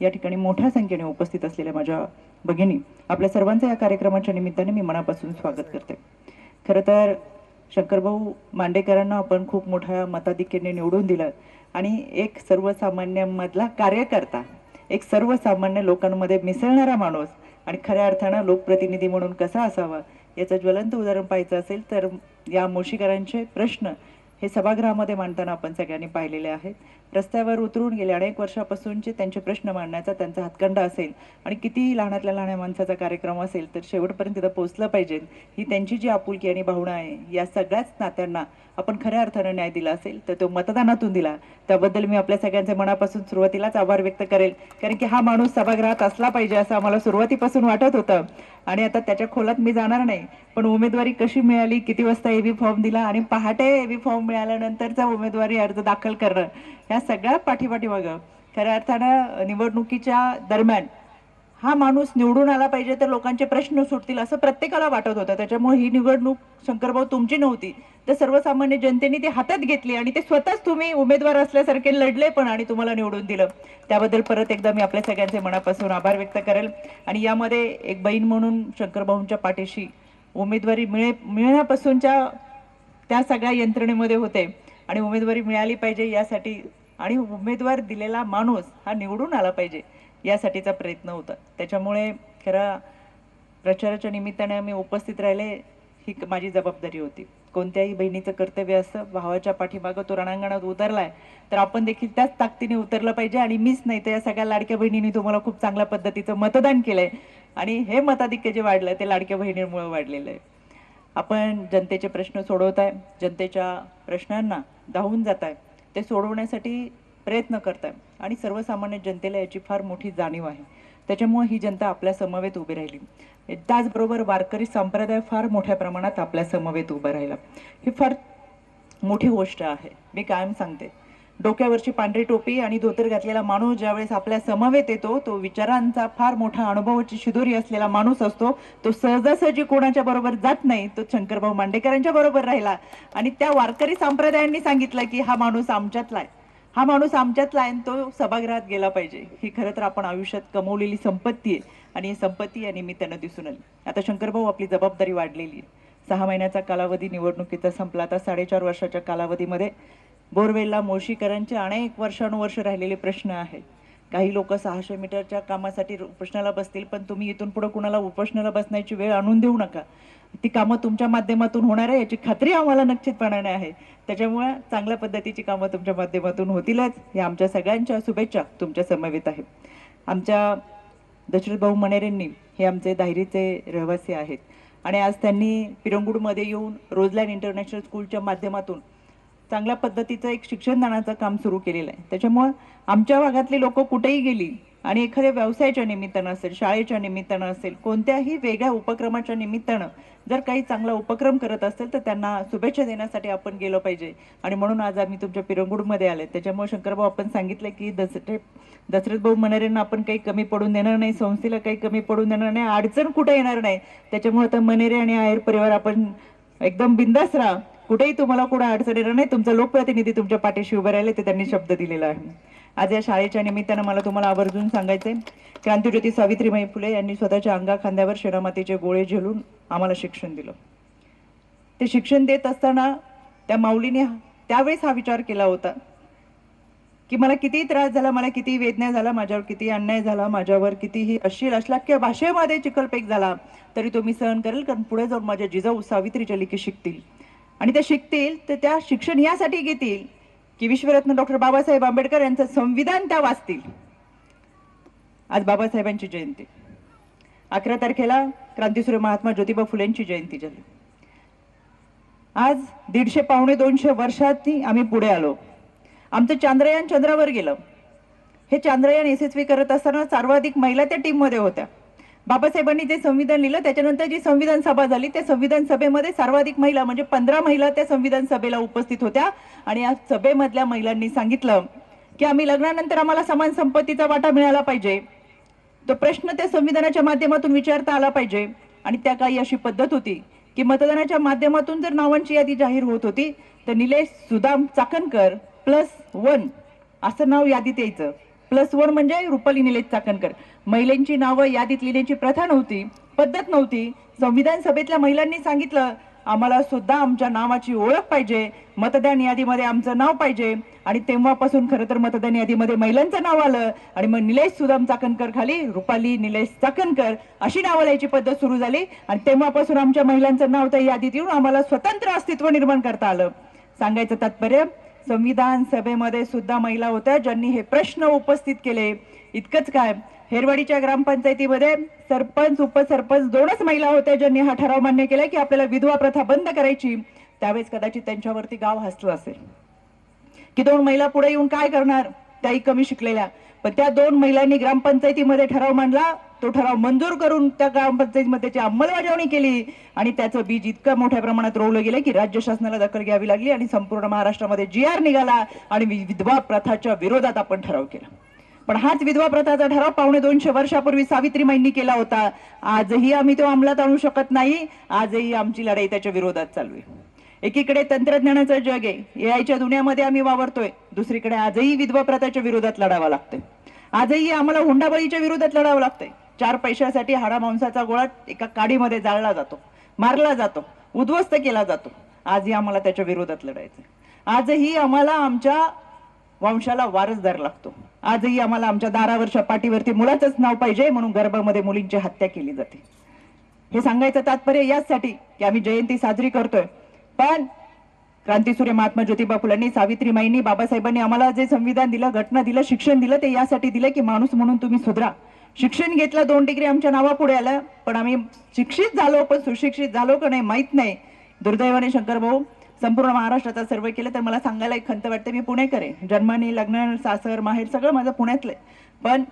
या ठिकाणी मोठ्या संख्येने उपस्थित असलेल्या माझ्या भगिनी, आपल्या सर्वांचं या कार्यक्रमाच्या निमित्ताने मी मनापासून स्वागत करते. खरं तर शंकरभाऊ मांडेकरांना आपण खूप मोठ्या मताधिक्याने निवडून दिलं आणि एक सर्वसामान्यांमधला कार्यकर्ता, एक सर्वसामान्य लोकांमध्ये मिसळणारा माणूस आणि खऱ्या अर्थानं लोकप्रतिनिधी म्हणून कसा असावा याचं ज्वलंत उदाहरण पाहायचं असेल तर या मोशीकरांचे प्रश्न हे सभागृहामध्ये मांडताना आपण सगळ्यांनी पाहिलेले आहेत. रस्त्यावर उतरून गेले अनेक वर्षापासूनचे त्यांचे प्रश्न मांडण्याचा त्यांचा हातखंडा असेल आणि कितीही लहानातल्या लहान माणसाचा कार्यक्रम असेल तर शेवटपर्यंत तिथं पोहोचलं पाहिजे, ही त्यांची जी आपुलकी आणि भावना आहे, या सगळ्याच नात्यांना आपण खऱ्या अर्थानं न्याय दिला असेल तर तो मतदानातून दिला. त्याबद्दल मी आपल्या सगळ्यांचे मनापासून सुरुवातीलाच आभार व्यक्त करेल, कारण की हा माणूस सभागृहात असला पाहिजे असं आम्हाला सुरुवातीपासून वाटत होतं. आणि आता त्याच्या खोलात मी जाणार नाही, पण उमेदवारी कशी मिळाली, किती वाजता एबी फॉर्म दिला आणि पहाटे एबी फॉर्म मिळाल्यानंतरचा उमेदवारी अर्ज दाखल करणं, ह्या सगळ्या पाठीपाठीमागं खऱ्या अर्थानं निवडणुकीच्या दरम्यान हा माणूस निवडून आला पाहिजे तर लोकांचे प्रश्न सुटतील असं प्रत्येकाला वाटत होतं. त्याच्यामुळे ही निवडणूक शंकरभाऊ तुमची नव्हती, तर सर्वसामान्य जनतेने ती हातात घेतली आणि ते स्वतःच तुम्ही उमेदवार असल्यासारखे लढले पण आणि तुम्हाला निवडून दिलं. त्याबद्दल परत एकदा मी आपल्या सगळ्यांचे मनापासून आभार व्यक्त करेल. आणि यामध्ये एक बहीण म्हणून शंकरभाऊंच्या पाठीशी उमेदवारी मिळण्यापासूनच्या त्या सगळ्या यंत्रणेमध्ये होते आणि उमेदवारी मिळाली पाहिजे यासाठी आणि उमेदवार दिलेला माणूस हा निवडून आला पाहिजे यासाठीचा प्रयत्न होता. त्याच्यामुळे खरं प्रचाराच्या निमित्ताने मी उपस्थित राहिले ही माझी जबाबदारी होती. कोणत्याही बहिणीचं कर्तव्य असतं, भावाच्या पाठीमागं तो रणांगणात उतरलाय तर आपण देखील त्याच ताकदीने उतरलं पाहिजे. आणि मीच नाही तर या सगळ्या लाडक्या बहिणींनी तुम्हाला खूप चांगल्या पद्धतीचं मतदान केलंय आणि हे मताधिक्य जे वाढलं ते लाडक्या बहिणींमुळे वाढलेलं आहे. आपण जनतेचे प्रश्न सोडवताय, जनतेच्या प्रश्नांना धावून जाताय, ते सोडवण्यासाठी प्रयत्न करताय आणि सर्वसामान्य जनतेला याची फार मोठी जाणीव आहे. त्याच्यामुळे ही जनता आपल्या समवेत उभी राहिली. त्याचबरोबर वारकरी संप्रदाय फार मोठ्या प्रमाणात आपल्या समवेत उभं राहिला. ही फार मोठी गोष्ट आहे. मी कायम सांगते, डोक्यावरची पांढरी टोपी आणि धोतर घातलेला माणूस ज्यावेळेस आपल्या समवेत येतो, तो विचारांचा फार मोठा अनुभवाची शिदोरी असलेला माणूस असतो. तो सहजासहजी कोणाच्या बरोबर जात नाही, तो शंकरभाऊ मांडेकरांच्या बरोबर राहिला आणि त्या वारकरी संप्रदायांनी सांगितलं की हा माणूस आमच्यातला आहे, हा माणूस आमच्यातला आहे, तो सभागृहात गेला पाहिजे. ही खरं तर आपण आयुष्यात कमवलेली संपत्ती आहे आणि ही संपत्ती या निमित्तानं दिसून आली. आता शंकरभाऊ आपली जबाबदारी वाढलेली आहे. 6 महिन्याचा कालावधी निवडणुकीचा संपला. आता 4.5 वर्षाच्या कालावधीमध्ये बोरवेलला मोशीकरांचे अनेक वर्षानुवर्ष राहिलेले प्रश्न आहेत. काही लोक 600 मीटरच्या कामासाठी उपोषणाला बसतील, पण तुम्ही इथून पुढे कुणाला उपोषणाला बसण्याची वेळ आणून देऊ नका. ती कामं तुमच्या माध्यमातून होणार आहे याची खात्री आम्हाला निश्चितपणाने आहे. त्याच्यामुळे चांगल्या पद्धतीची कामं तुमच्या माध्यमातून होतीलच. या आमच्या सगळ्यांच्या शुभेच्छा तुमच्या समवेत आहेत. आमच्या दशरथ भाऊ मनेरेंनी हे आमचे दाहिरीचे रहिवासी आहेत आणि आज त्यांनी पिरंगुडमध्ये येऊन रोजलँड इंटरनॅशनल स्कूलच्या माध्यमातून चांगल्या पद्धतीचं एक शिक्षणदानाचं काम सुरू केलेलं आहे. त्याच्यामुळं आमच्या भागातली लोक कुठेही गेली आणि एखाद्या व्यवसायाच्या निमित्तानं असेल, शाळेच्या निमित्तानं असेल, कोणत्याही वेगळ्या उपक्रमाच्या निमित्तानं जर काही चांगला उपक्रम करत असेल तर त्यांना शुभेच्छा देण्यासाठी आपण गेलो पाहिजे. आणि म्हणून आज आम्ही तुमच्या पिरंगुडमध्ये आले. त्याच्यामुळे शंकरभाऊ आपण सांगितलं की दशरथ भाऊ मनेरेंना आपण काही कमी पडून देणार नाही, संस्थेला काही कमी पडून देणार नाही, अडचण कुठे येणार नाही. त्याच्यामुळे आता मनेरे आणि आहेर परिवार आपण एकदम बिंदास राहा, कुठेही तुम्हाला कुठे अडचण येणार नाही. तुमचा लोकप्रतिनिधी तुमच्या पाठीशी उभे राहिले ते त्यांनी शब्द दिलेला आहे. आज या शाळेच्या निमित्तानं मला तुम्हाला आवर्जून सांगायचंय, क्रांतिज्योती सावित्रीबाई फुले यांनी स्वतःच्या अंगाखांद्यावर शेणामातीचे गोळे झेलून आम्हाला शिक्षण दिलं. ते शिक्षण देत असताना त्या माऊलीने त्यावेळेस हा विचार केला होता की मला किती त्रास झाला, मला किती वेदना झाला, माझ्यावर किती अन्याय झाला, माझ्यावर कितीही अश्लील अश्लाघ्य भाषेमध्ये चिखलपेक झाला तरी तो मी सहन करेल, कारण पुढे जाऊन माझ्या जिजाऊ सावित्रीच्या लेकी शिकतील आणि ते शिकतील तर त्या शिक्षण यासाठी घेतील की विश्वरत्न डॉक्टर बाबासाहेब आंबेडकर यांचं संविधान त्या वाचतील. आज बाबासाहेबांची जयंती, 11 तारखेला क्रांतिसूर्य महात्मा ज्योतिबा फुलेंची जयंती झाली. आज 150-200 वर्षांनी आम्ही पुढे आलो. आमचं चांद्रयान चंद्रावर गेलं. हे चांद्रयान यशस्वी करत असताना सर्वाधिक महिला त्या टीममध्ये होत्या. बाबासाहेबांनी जे संविधान लिहिलं त्याच्यानंतर जी संविधान सभा झाली त्या संविधान सभेमध्ये सर्वाधिक महिला म्हणजे 15 महिला त्या संविधान सभेला उपस्थित होत्या आणि या सभेमधल्या महिलांनी सांगितलं की आम्ही लग्नानंतर आम्हाला समान संपत्तीचा वाटा मिळाला पाहिजे. तो प्रश्न त्या संविधानाच्या माध्यमातून विचारता आला पाहिजे. आणि त्या काळी अशी पद्धत होती की मतदानाच्या माध्यमातून जर नावांची यादी जाहीर होत होती तर निलेश सुदाम चाकणकर +1 असं नाव यादीत यायचं. +1 म्हणजे रुपाली निलेश चाकणकर. महिलांची नावं यादीत लिहिण्याची प्रथा नव्हती, पद्धत नव्हती. संविधान सभेतल्या महिलांनी सांगितलं आम्हाला सुद्धा आमच्या नावाची ओळख पाहिजे, मतदान यादीमध्ये आमचं नाव पाहिजे. आणि तेव्हापासून खरं तर मतदान यादीमध्ये महिलांचं नाव आलं आणि मग निलेश सुदाम चाकणकर खाली रुपाली निलेश चाकणकर अशी नावं लिहायची पद्धत सुरू झाली. आणि तेव्हापासून आमच्या महिलांचं नाव त्या यादीत येऊन आम्हाला स्वतंत्र अस्तित्व निर्माण करता आलं. सांगायचं तात्पर्य, संविधान सभेमध्ये सुद्धा महिला होत्या ज्यांनी हे प्रश्न उपस्थित केले. इतकंच काय, हेरवाडीच्या ग्रामपंचायतीमध्ये सरपंच उपसरपंच 2च महिला होत्या ज्यांनी हा ठराव मान्य केला की आपल्याला विधवा प्रथा बंद करायची. त्यावेळेस कदाचित त्यांच्यावरती गाव हसलं असेल की 2 महिला पुढे येऊन काय करणार, त्याही कमी शिकलेल्या. पण त्या 2 महिलांनी ग्रामपंचायतीमध्ये ठराव मांडला, तो ठराव मंजूर करून त्या ग्रामपंचायतीमध्ये त्याची अंमलबजावणी केली आणि त्याचं बीज इतकं मोठ्या प्रमाणात रोवलं गेलं की राज्य शासनाला दखल घ्यावी लागली आणि संपूर्ण महाराष्ट्रामध्ये GR निघाला आणि विधवा प्रथाच्या विरोधात आपण ठराव केला. पण हाच विधवा प्रथाचा ठराव 250 वर्षापूर्वी सावित्रीमाईंनी केला होता. आजही आम्ही तो अंमलात आणू शकत नाही. आजही आमची लढाई त्याच्या विरोधात चालू आहे. एकीकडे तंत्रज्ञानाचं जग आहे, AIच्या दुनियामध्ये आम्ही वावरतोय, दुसरीकडे आजही विधवा प्रथाच्या विरोधात लढावं लागतंय. आजही आम्हाला हुंडाबळीच्या विरोधात लढावं लागतंय. 4 पैशासाठी हाडा मांसाचा गोळा एका काडीमध्ये जाळला जातो, मारला जातो, उद्ध्वस्त केला जातो. आजही आम्हाला त्याच्या विरोधात लढायचंय. आजही आम्हाला आमच्या वंशाला वारसदार लागतो. आजही आम्हाला आमच्या दारावरच्या पाठीवरती मुलाचंच नाव पाहिजे म्हणून गर्भामध्ये मुलींची हत्या केली जाते. हे सांगायचं तात्पर्य यासाठी की आम्ही जयंती साजरी करतोय, पण क्रांतीसूर्य महात्मा ज्योतिबा फुलेंनी, सावित्रीमाईंनी, बाबासाहेबांनी आम्हाला जे संविधान दिलं, घटना दिलं, शिक्षण दिलं, ते यासाठी दिलं की माणूस म्हणून तुम्ही सुधरा. शिक्षण घेतलं, 2 डिग्री आमच्या नावापुढे आल्या, पण आम्ही शिक्षित झालो पण सुशिक्षित झालो का नाही माहित नाही. दुर्दैवाने शंकर भाऊ, संपूर्ण महाराष्ट्राचा सर्वे केलं तर मला सांगायला एक खंत वाटते, मी पुणेकर आहे, जन्माने लग्न सासर माहेर सगळं माझं पुण्यातलं, पण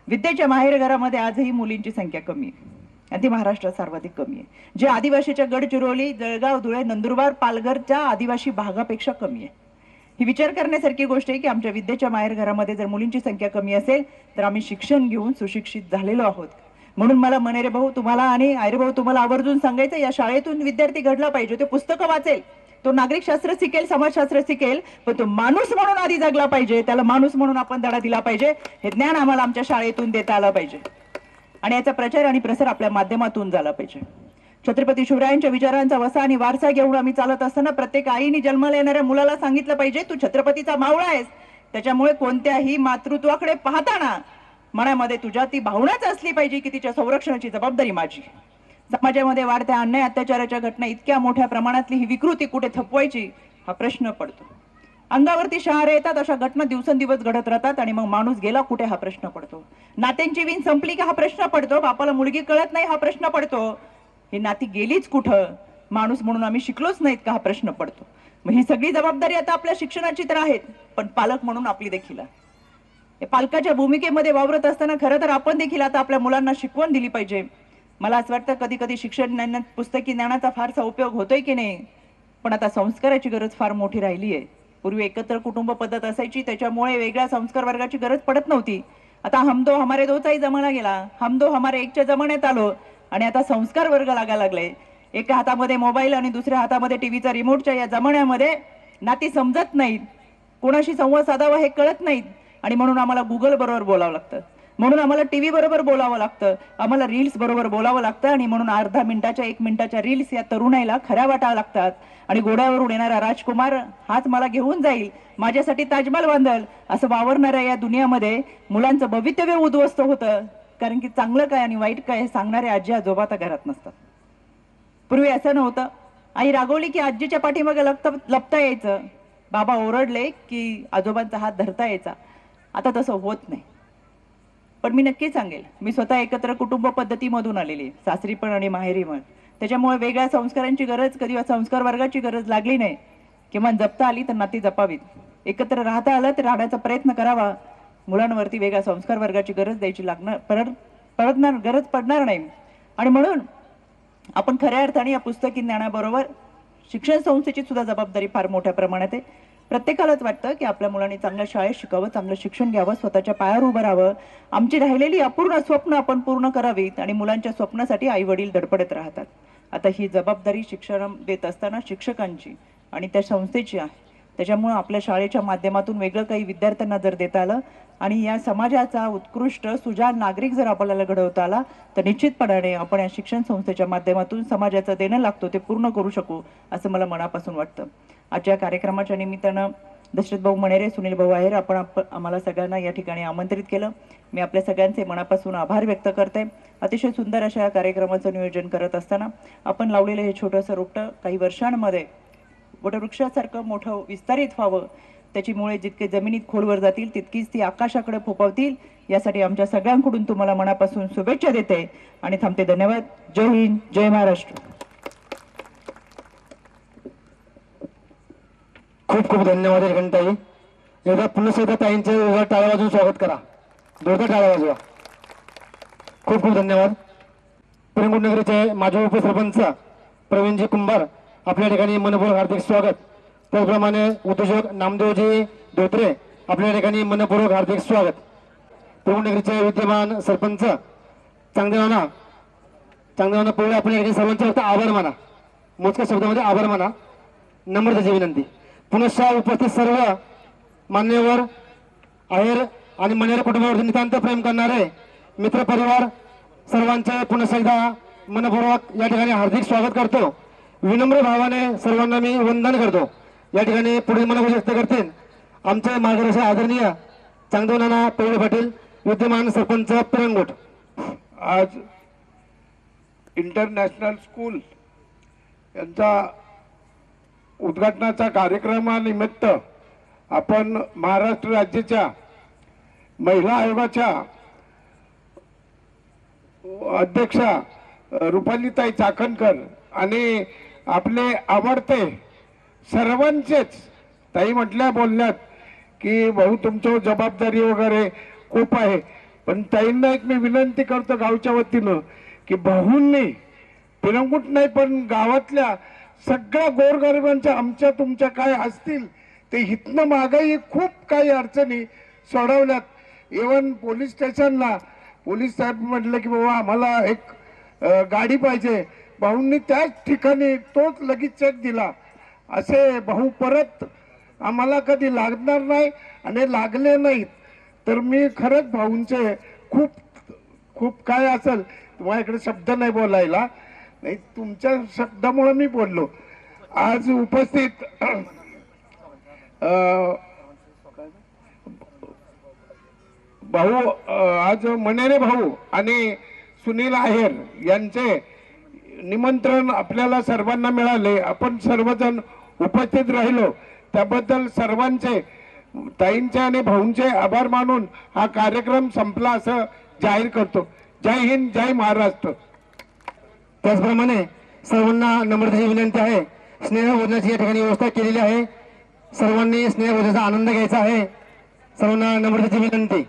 विद्येच्या माहेर घरामध्ये आजही मुलींची संख्या कमी आहे आणि ती महाराष्ट्रात सर्वाधिक कमी आहे. जे आदिवासीच्या गडचिरोली, जळगाव, धुळे, नंदुरबार, पालघरच्या आदिवासी भागापेक्षा कमी आहे. ही विचार करण्यासारखी गोष्ट आहे की आमच्या विद्येच्या माहेर घरामध्ये जर मुलींची संख्या कमी असेल तर आम्ही शिक्षण घेऊन सुशिक्षित झालेलो आहोत. म्हणून मला मनेरे भाऊ तुम्हाला आणि आयरे भाऊ तुम्हाला आवर्जून सांगायचं, या शाळेतून विद्यार्थी घडला पाहिजे. ते पुस्तकं वाचेल, तो नागरिक शास्त्र शिकेल, समाजशास्त्र शिकेल, पण तो माणूस म्हणून आधी जगला पाहिजे. त्याला माणूस म्हणून आपण धडा दिला पाहिजे. हे ज्ञान आम्हाला आमच्या शाळेतून देता आलं पाहिजे आणि याचा प्रचार आणि प्रसार आपल्या माध्यमातून झाला पाहिजे. छत्रपती शिवरायांच्या विचारांचा वसा आणि वारसा घेऊन आम्ही चालत असताना प्रत्येक आईने जन्माला येणाऱ्या मुलाला सांगितलं पाहिजे, तू छत्रपतीचा मावळा आहेस. त्याच्यामुळे कोणत्याही मातृत्वाकडे पाहताना मनामध्ये तुझ्या ती भावनाच असली पाहिजे की तिच्या संरक्षणाची जबाबदारी माझी. समाजामध्ये वाढत्या अन्याय अत्याचाराच्या घटना, इतक्या मोठ्या प्रमाणातली ही विकृती कुठे थपवायची हा प्रश्न पडतो. अंगावरती शहारे येतात, अशा घटना दिवसेंदिवस घडत राहतात आणि मग माणूस गेला कुठे हा प्रश्न पडतो. नात्यांची वीण संपली का हा प्रश्न पडतो. बापाला मुलगी कळत नाही हा प्रश्न पडतो. ही नाती गेलीच कुठं, माणूस म्हणून आम्ही शिकलोच नाहीत का हा प्रश्न पडतो. मग ही सगळी जबाबदारी आता आपल्या शिक्षणाची तर आहेत, पण पालक म्हणून आपली देखील आहे. पालकाच्या भूमिकेमध्ये वावरत असताना खरं तर आपण देखील आता आपल्या मुलांना शिकवण दिली पाहिजे. मला असं वाटतं कधी कधी शिक्षण ज्ञानात पुस्तकी ज्ञानाचा फारसा उपयोग होतोय की नाही, पण आता संस्काराची गरज फार मोठी राहिली आहे. पूर्वी एकत्र कुटुंब पद्धत असायची, त्याच्यामुळे वेगळ्या संस्कार वर्गाची गरज पडत नव्हती. आता हम दो हमारे दोचाही जमाना गेला, हम दो हमारे एकच्या जमान्यात आलो आणि आता संस्कार वर्ग लागायला लागले. एका हातामध्ये मोबाईल आणि दुसऱ्या हातामध्ये टीव्हीचा रिमोटच्या या जमान्यामध्ये नाती समजत नाहीत, कोणाशी संवाद साधावा हे कळत नाहीत आणि म्हणून आम्हाला गुगल बरोबर बोलावं लागतं, म्हणून आम्हाला टीव्ही बरोबर बोलावं लागतं, आम्हाला रील्स बरोबर बोलावं लागतं आणि म्हणून अर्धा मिनिटाच्या 1 मिनिटाच्या रील्स या तरुणाईला खऱ्या वाटाव्या लागतात. आणि घोड्यावरून येणारा राजकुमार हाच मला घेऊन जाईल, माझ्यासाठी ताजमहल बांधल असं वावरणाऱ्या या दुनियामध्ये मुलांचं भवितव्य उद्ध्वस्त होतं. कारण की चांगलं काय आणि वाईट काय हे सांगणारे आजी आजोबा आता घरात नसतात. पूर्वी असं नव्हतं, आई रागवली की आजीच्या पाठीमागे लपता यायचं, बाबा ओरडले की आजोबांचा हात धरता यायचा. आता तसं होत नाही. पण मी नक्की सांगेल, मी स्वतः एकत्र कुटुंब पद्धतीमधून आलेली, सासरी पण आणि माहेरी पण, त्याच्यामुळे वेगळ्या संस्कारांची गरज कधी संस्कार वर्गाची गरज लागली नाही. किंवा जपता आली तर नाती जपावीत, एकत्र राहता आलं तर राहण्याचा प्रयत्न करावा. मुलांवरती वेगळ्या संस्कार वर्गाची गरज द्यायची गरज पडणार नाही. आणि म्हणून आपण खऱ्या अर्थाने या पुस्तकी ज्ञानाबरोबर शिक्षण संस्थेची सुद्धा जबाबदारी फार मोठ्या प्रमाणात आहे. प्रत्येकालाच वाटतं की आपल्या मुलांनी चांगल्या शाळेत शिकावं, चांगलं शिक्षण घ्यावं, स्वतःच्या पायावर उभं राहावं, आमची राहिलेली अपूर्ण स्वप्न आपण पूर्ण करावीत आणि मुलांच्या स्वप्नासाठी आई वडील धडपडत राहतात. आता ही जबाबदारी शिक्षण देत असताना शिक्षकांची, आणि त्या संस्थेची आहे. त्याच्यामुळं आपल्या शाळेच्या माध्यमातून वेगळं काही विद्यार्थ्यांना जर देता आलं आणि या समाजाचा उत्कृष्ट सुजाण नागरिक जर आपल्याला घडवता आला तर निश्चितपणाने आपण या शिक्षण संस्थेच्या माध्यमातून समाजाचं देणं लागतो ते पूर्ण करू शकू असं मला मनापासून वाटतं. आजच्या कार्यक्रमाच्या निमित्तानं दशरथ भाऊ मणेरे, सुनील भाऊ आहेर, आपण आम्हाला सगळ्यांना या ठिकाणी आमंत्रित केलं. मी आपल्या सगळ्यांचे मनापासून आभार व्यक्त करते. अतिशय सुंदर अशा या कार्यक्रमाचं नियोजन करत असताना आपण लावलेलं हे छोटंसं रोपटं काही वर्षांमध्ये वटवृक्षासारखं मोठं विस्तारित व्हावं, त्याची मुळे जितके जमिनीत खोलवर जातील तितकीच ती आकाशाकडे फोपावतील, यासाठी आमच्या सगळ्यांकडून तुम्हाला मनापासून शुभेच्छा देते आणि थांबते. धन्यवाद. जय हिंद, जय महाराष्ट्र. खूप खूप धन्यवाद रेखनताई. एकदा पुन्हा एकदा ताईंचे टाळ्या वाजवून स्वागत करा. जोरदार टाळ्या वाजवा. खूप खूप धन्यवाद. पिरंगुट नगरीचे माजी उपसरपंच प्रवीणजी कुंभार आपल्या ठिकाणी मनपूर्वक हार्दिक स्वागत. त्याचप्रमाणे उद्योजक नामदेवजी धोत्रे आपल्या ठिकाणी मनपूर्वक हार्दिक स्वागत. पिरंगुट नगरीचे विद्यमान सरपंच चांगदेवाना पहिले आपण या ठिकाणी सर्वांचे फक्त आभार माना, मोजक्या शब्दामध्ये आभार माना, नम्रतेची विनंती. पुनश्च उपस्थित सर्व मान्यवर आहेर आणि मणेर कुटुंबावरती नितांत प्रेम करणारे मित्र परिवार सर्वांचे पुन्हा एकदा मनपूर्वक या ठिकाणी हार्दिक स्वागत करतो. विनम्र भावाने सर्वांना मी वंदन करतो. या ठिकाणी पुढील मनोगत व्यक्त करतील आमचे मार्गदर्शक आदरणीय चांगदेवनाना पहिले पाटील, विद्यमान सरपंच पिरंगुट. आज इंटरनॅशनल स्कूल यांचा उद्घाटनाच्या कार्यक्रमानिमित्त आपण महाराष्ट्र राज्याच्या महिला आयोगाच्या अध्यक्षा रुपालीताई चाकणकर आणि आपले आवडते सर्वांचेच ताई म्हटल्या बोलण्यात की भाऊ तुमच्यावर जबाबदारी वगैरे खूप आहे, पण ताईंना एक मी विनंती करतो गावच्या वतीनं की भाऊंनी पिरंगुट नाही पण गावातल्या सगळ्या गोरगरिबांच्या आमच्या तुमच्या काय असतील ते हितनं मागाई खूप काही अडचणी सोडवल्यात. इव्हन पोलीस स्टेशनला पोलीस साहेब म्हटलं की बाबा आम्हाला एक गाडी पाहिजे, भाऊंनी त्याच ठिकाणी तोच लगेच चेक दिला. असे भाऊ परत आम्हाला कधी लागणार नाही आणि लागले नाहीत तर मी खरंच भाऊंचे खूप खूप काय असेल माझ्याकडे शब्द नाही बोलायला, नाही तुमच्या शब्दामुळे मी बोललो. आज उपस्थित भाऊ आज मणेरे भाऊ आणि सुनील आहेर यांचे निमंत्रण आपल्याला सर्वांना मिळाले. आपण सर्वजण उपस्थित राहिलो त्याबद्दल सर्वांचे ताईंचे आणि भाऊंचे आभार मानून हा कार्यक्रम संपला असं जाहीर करतो. जय हिंद, जय महाराष्ट्र. त्याचप्रमाणे सर्वांना नम्रतेची विनंती आहे. स्नेहभोजनाची या ठिकाणी व्यवस्था केलेली आहे. सर्वांनी स्नेहभोजनाचा आनंद घ्यायचा आहे. सर्वांना नम्रतेची विनंती.